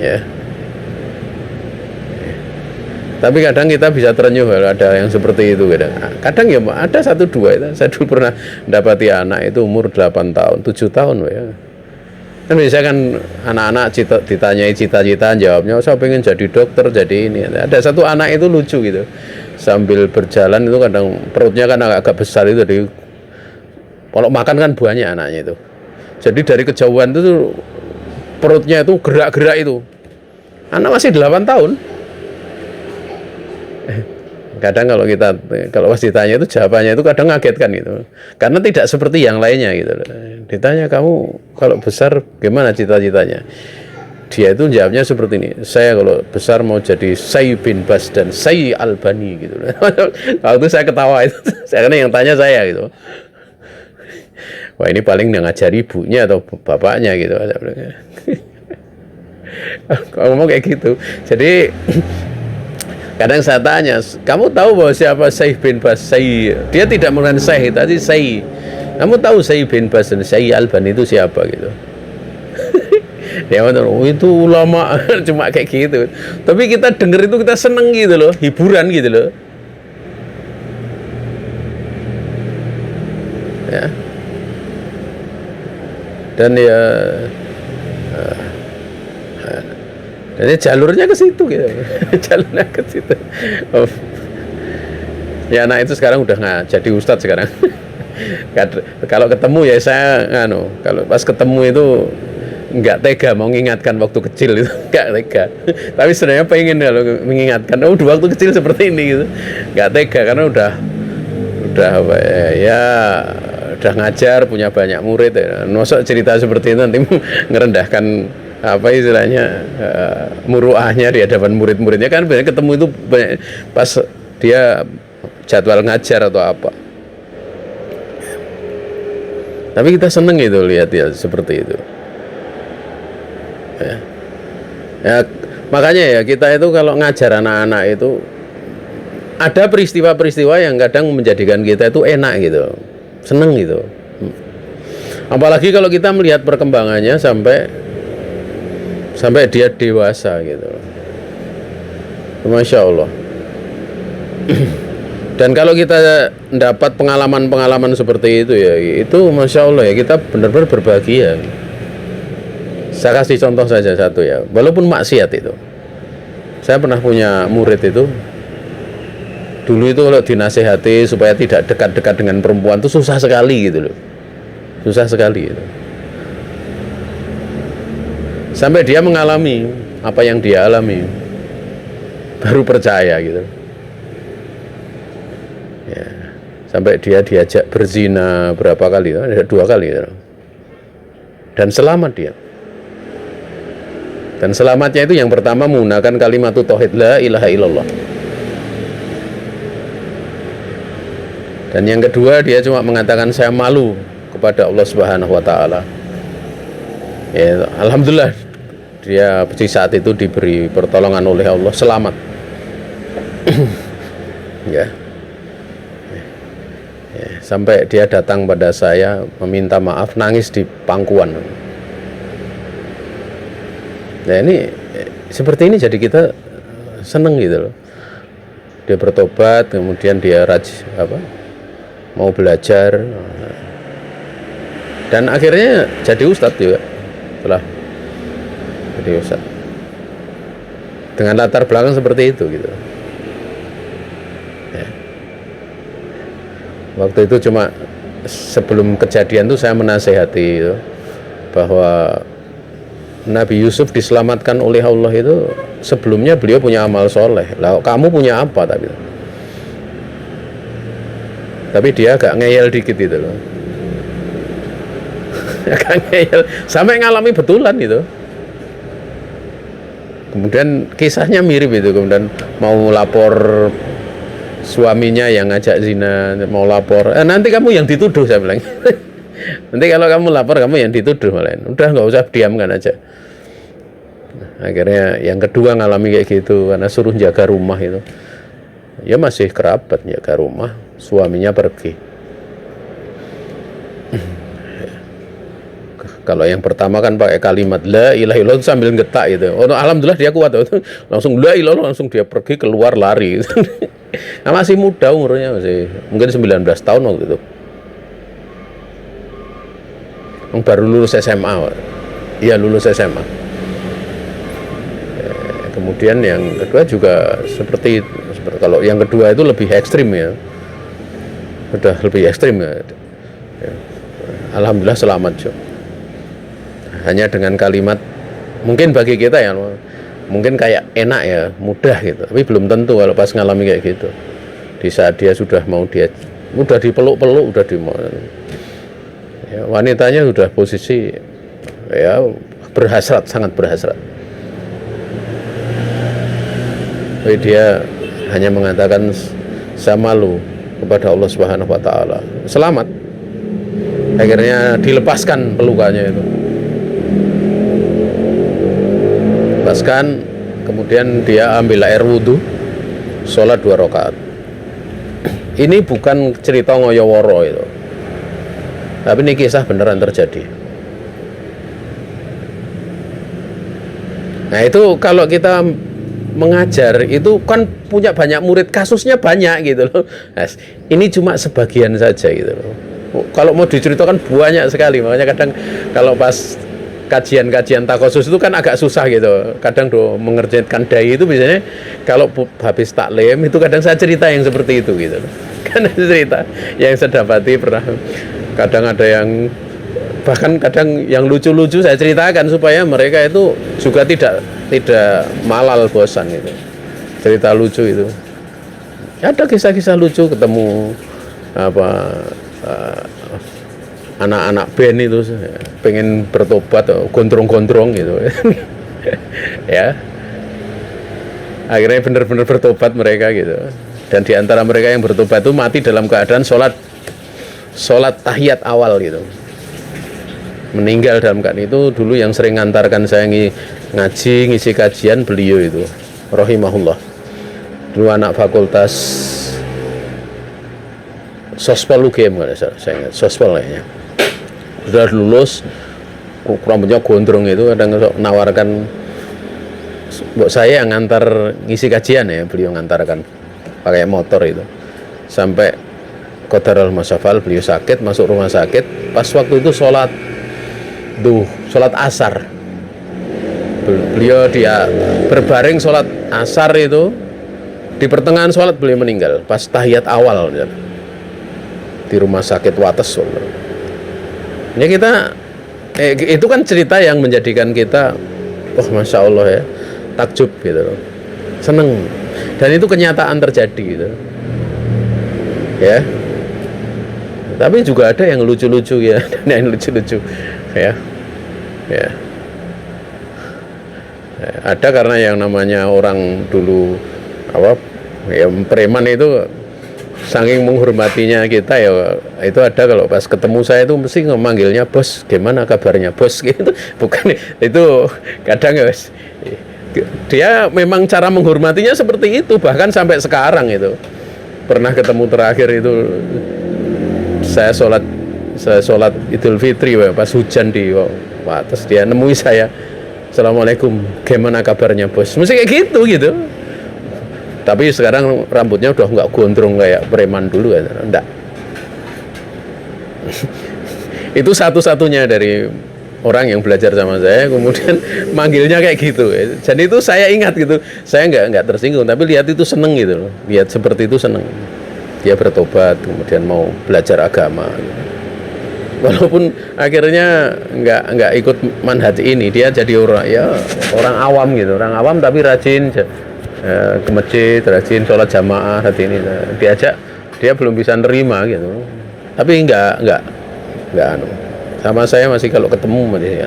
Ya. Tapi kadang kita bisa terenyuh ada yang seperti itu kadang. Kadang ya ada satu dua itu. Saya dulu pernah dapati anak itu umur 8 tahun, 7 tahun ya. Kan biasanya kan anak-anak ditanyai cita-cita, jawabnya saya pengen jadi dokter, jadi ini. Ada satu anak itu lucu gitu. Sambil berjalan itu kadang perutnya kan agak besar itu, jadi kalau makan kan banyak anaknya itu. Jadi dari kejauhan itu perutnya itu gerak-gerak itu. Anak masih 8 tahun. Kadang kalau pas ditanya itu jawabannya itu kadang ngagetkan gitu, karena tidak seperti yang lainnya gitu. Ditanya, kamu kalau besar gimana cita-citanya, dia itu jawabnya seperti ini, saya kalau besar mau jadi Syekh bin Baz dan Syekh Albani gitu. Waktu saya ketawa itu, karena yang tanya saya gitu, wah ini paling yang ngajari ibunya atau bapaknya gitu. Kalau ngomong kayak gitu, jadi kadang saya tanya, kamu tahu bahwa siapa Syekh bin Baz? Dia tidak menggunakan Syekh, tadi Syekh. Kamu tahu Syekh bin Baz dan Syekh Albani itu siapa gitu? Dia ngomong, oh, itu ulama. Cuma kayak gitu. Tapi kita denger itu kita seneng gitu loh, hiburan gitu loh. Ya. Dan ya jadi jalurnya ke situ gitu. Jalurnya ke situ. Oh. Ya anak itu sekarang udah nggak jadi ustadz sekarang. Kalau ketemu ya saya kalau pas ketemu itu nggak tega mau mengingatkan waktu kecil itu, nggak tega. Tapi sebenarnya pengen kalau mengingatkan, di waktu kecil seperti ini gitu. Nggak tega karena udah apa ya udah ngajar, punya banyak murid ya. Nosok cerita seperti itu nanti ngerendahkan apa istilahnya muruahnya di hadapan murid-muridnya, kan biasanya ketemu itu pas dia jadwal ngajar atau apa. Tapi kita seneng itu lihat ya seperti itu. Ya, makanya ya kita itu kalau ngajar anak-anak itu ada peristiwa-peristiwa yang kadang menjadikan kita itu enak gitu, seneng gitu. Apalagi kalau kita melihat perkembangannya sampai dia dewasa gitu, Masya Allah. Dan kalau kita dapat pengalaman-pengalaman seperti itu ya, itu Masya Allah ya, kita benar-benar berbahagia. Saya kasih contoh saja satu ya, walaupun maksiat itu. Saya pernah punya murid itu, dulu itu kalau dinasehati supaya tidak dekat-dekat dengan perempuan itu susah sekali gitu loh. Susah sekali gitu. Sampai dia mengalami apa yang dia alami, baru percaya gitu. Ya, sampai dia diajak berzina berapa kali, 2 kali gitu. Dan selamat dia. Dan selamatnya itu yang pertama menggunakan kalimat tauhid la ilaha illallah. Dan yang kedua dia cuma mengatakan saya malu kepada Allah Subhanahu wa taala. Ya, alhamdulillah dia di saat itu diberi pertolongan oleh Allah, selamat. Ya. Sampai dia datang pada saya meminta maaf, nangis di pangkuan. Nah ini seperti ini jadi kita seneng gitu loh. Dia bertobat, kemudian dia mau belajar, dan akhirnya jadi ustadz juga setelah jadi ustadz dengan latar belakang seperti itu gitu. Ya. Waktu itu cuma sebelum kejadian itu saya menasehati itu, bahwa Nabi Yusuf diselamatkan oleh Allah itu sebelumnya beliau punya amal soleh. Lah kamu punya apa tapi dia agak ngeyel dikit itu loh. Agak ngeyel sampai ngalami betulan itu. Kemudian kisahnya mirip itu, kemudian mau lapor suaminya yang ngajak zina, mau lapor, nanti kamu yang dituduh, saya bilang. Nanti kalau kamu lapor kamu yang dituduh malah. Udah nggak usah diamkan aja. Akhirnya yang kedua ngalami kayak gitu karena suruh jaga rumah itu. Ya masih kerabat jaga rumah, suaminya pergi. Kalau yang pertama kan pakai kalimat la ilaha illallah sambil getak gitu. Oh, alhamdulillah dia kuat tuh. Langsung la ilaha, langsung dia pergi keluar lari. Nah, masih muda umurnya, masih mungkin 19 tahun waktu itu. Baru lulus SMA. Iya, lulus SMA. Kemudian yang kedua juga seperti kalau yang kedua itu lebih ekstrim ya. Sudah lebih ekstrim ya. Alhamdulillah selamat juga. Hanya dengan kalimat, mungkin bagi kita ya mungkin kayak enak ya, mudah gitu, tapi belum tentu kalau pas ngalami kayak gitu. Di saat dia sudah udah dipeluk-peluk, udah ya, wanitanya sudah posisi ya berhasrat, sangat berhasrat. Tapi dia hanya mengatakan saya malu kepada Allah Subhanahu wa taala. Selamat. Akhirnya dilepaskan pelukannya itu. Lepaskan, kemudian dia ambil air wudhu, sholat 2 rakaat. Ini bukan cerita ngoyoworo itu, tapi ini kisah beneran terjadi. Nah itu kalau kita mengajar itu kan punya banyak murid, kasusnya banyak gitu loh. Nah, ini cuma sebagian saja gitu loh. Kalau mau diceritakan banyak sekali, makanya kadang kalau pas kajian-kajian takosus itu kan agak susah gitu. Kadang mengerjakan dai itu biasanya kalau habis taklim itu kadang saya cerita yang seperti itu gitu. Kan cerita yang saya dapati pernah. Kadang ada yang bahkan kadang yang lucu-lucu saya ceritakan supaya mereka itu juga tidak malal bosan gitu. Cerita lucu itu. Ada kisah-kisah lucu ketemu anak-anak band itu pengen bertobat gondrong-gondrong gitu. Ya, akhirnya benar-benar bertobat mereka gitu. Dan di antara mereka yang bertobat itu mati dalam keadaan sholat tahiyat awal gitu, meninggal dalam keadaan itu. Dulu yang sering ngantarkan saya ngaji ngisi kajian beliau itu rahimahullah, dulu anak fakultas Sospol UGM kalau saya ingat, Sospol kayaknya. Sudah lulus, rambutnya gondrong itu, kadang nawarkan buat saya yang ngantar ngisi kajian ya, beliau ngantarkan pakai motor itu sampai Qadarul Masafal. Beliau sakit, masuk rumah sakit, pas waktu itu sholat asar, beliau dia berbaring sholat asar itu, di pertengahan sholat beliau meninggal pas tahiyat awal di rumah sakit Wates. Ya kita itu kan cerita yang menjadikan kita masya Allah ya, takjub gitu, seneng, dan itu kenyataan terjadi gitu ya. Tapi juga ada yang lucu-lucu ya, yang lucu-lucu ya. Ada karena yang namanya orang dulu preman itu saking menghormatinya kita ya, itu ada kalau pas ketemu saya itu mesti memanggilnya bos, gimana kabarnya bos gitu. Bukan itu, kadang ya dia memang cara menghormatinya seperti itu, bahkan sampai sekarang itu. Pernah ketemu terakhir itu saya sholat Idul Fitri pas hujan di Wates, dia nemui saya, assalamualaikum, gimana kabarnya bos, mesti kayak gitu. Tapi sekarang rambutnya udah nggak gondrong kayak preman dulu ya, enggak. Itu satu-satunya dari orang yang belajar sama saya kemudian manggilnya kayak gitu. Jadi itu saya ingat gitu, saya nggak tersinggung, tapi lihat itu seneng gitu, lihat seperti itu seneng. Dia bertobat kemudian mau belajar agama gitu. Walaupun akhirnya nggak ikut manhaj ini, dia jadi orang awam gitu, orang awam tapi rajin ke masjid, rajin sholat jamaah. Hati ini diajak, dia belum bisa nerima gitu, tapi nggak sama saya masih kalau ketemu masih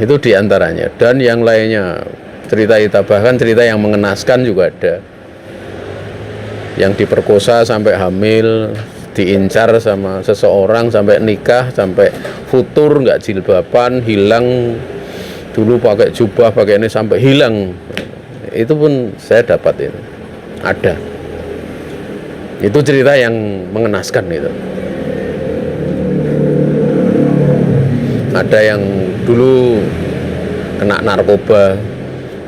itu diantaranya. Dan yang lainnya cerita bahkan cerita yang mengenaskan juga ada, yang diperkosa sampai hamil, diincar sama seseorang sampai nikah, sampai futur nggak jilbaban, hilang, dulu pakai jubah pakai ini sampai hilang. Itu pun saya dapat, itu ada, itu cerita yang mengenaskan itu. Ada yang dulu kena narkoba,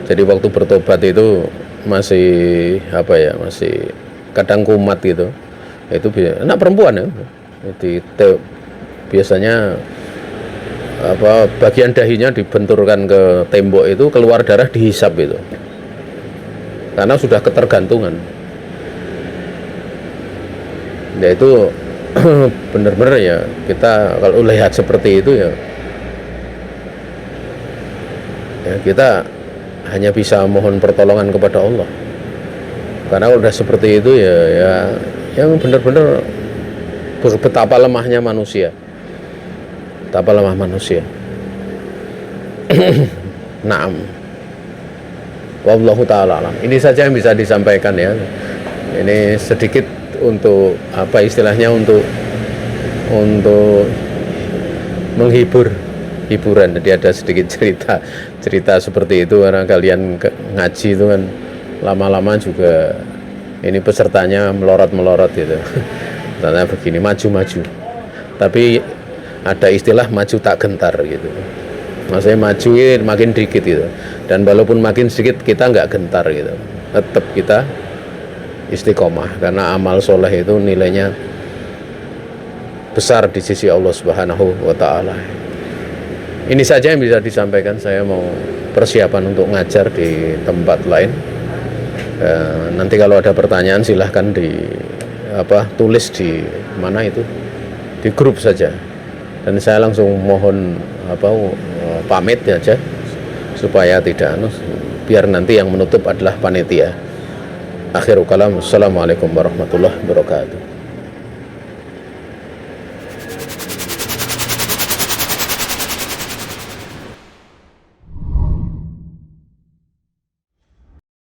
jadi waktu bertobat itu masih masih kadang kumat gitu. Itu anak perempuan ya, biasanya bagian dahinya dibenturkan ke tembok itu, keluar darah, dihisap itu karena sudah ketergantungan. Ya itu benar-benar ya, kita kalau lihat seperti itu ya kita hanya bisa mohon pertolongan kepada Allah. Karena kalau udah seperti itu ya yang benar-benar betapa lemahnya manusia, betapa lemah manusia. Naam. Wallahu ta'ala alam. Ini saja yang bisa disampaikan ya. Ini sedikit untuk istilahnya untuk hiburan. Jadi ada sedikit cerita seperti itu, karena kalian ngaji itu kan lama-lama juga ini pesertanya melorot gitu. Karena begini, maju-maju. Tapi ada istilah maju tak gentar gitu. Maksudnya maju makin dikit gitu. Dan walaupun makin sedikit kita nggak gentar gitu. Tetap kita istiqomah, karena amal soleh itu nilainya besar di sisi Allah Subhanahu wa ta'ala Ini saja yang bisa disampaikan. Saya mau persiapan untuk ngajar di tempat lain. Nanti kalau ada pertanyaan silahkan tulis di mana itu, di grup saja. Dan saya langsung mohon pamit aja supaya tidak biar nanti yang menutup adalah panitia. Akhirul kalam, assalamualaikum warahmatullahi wabarakatuh.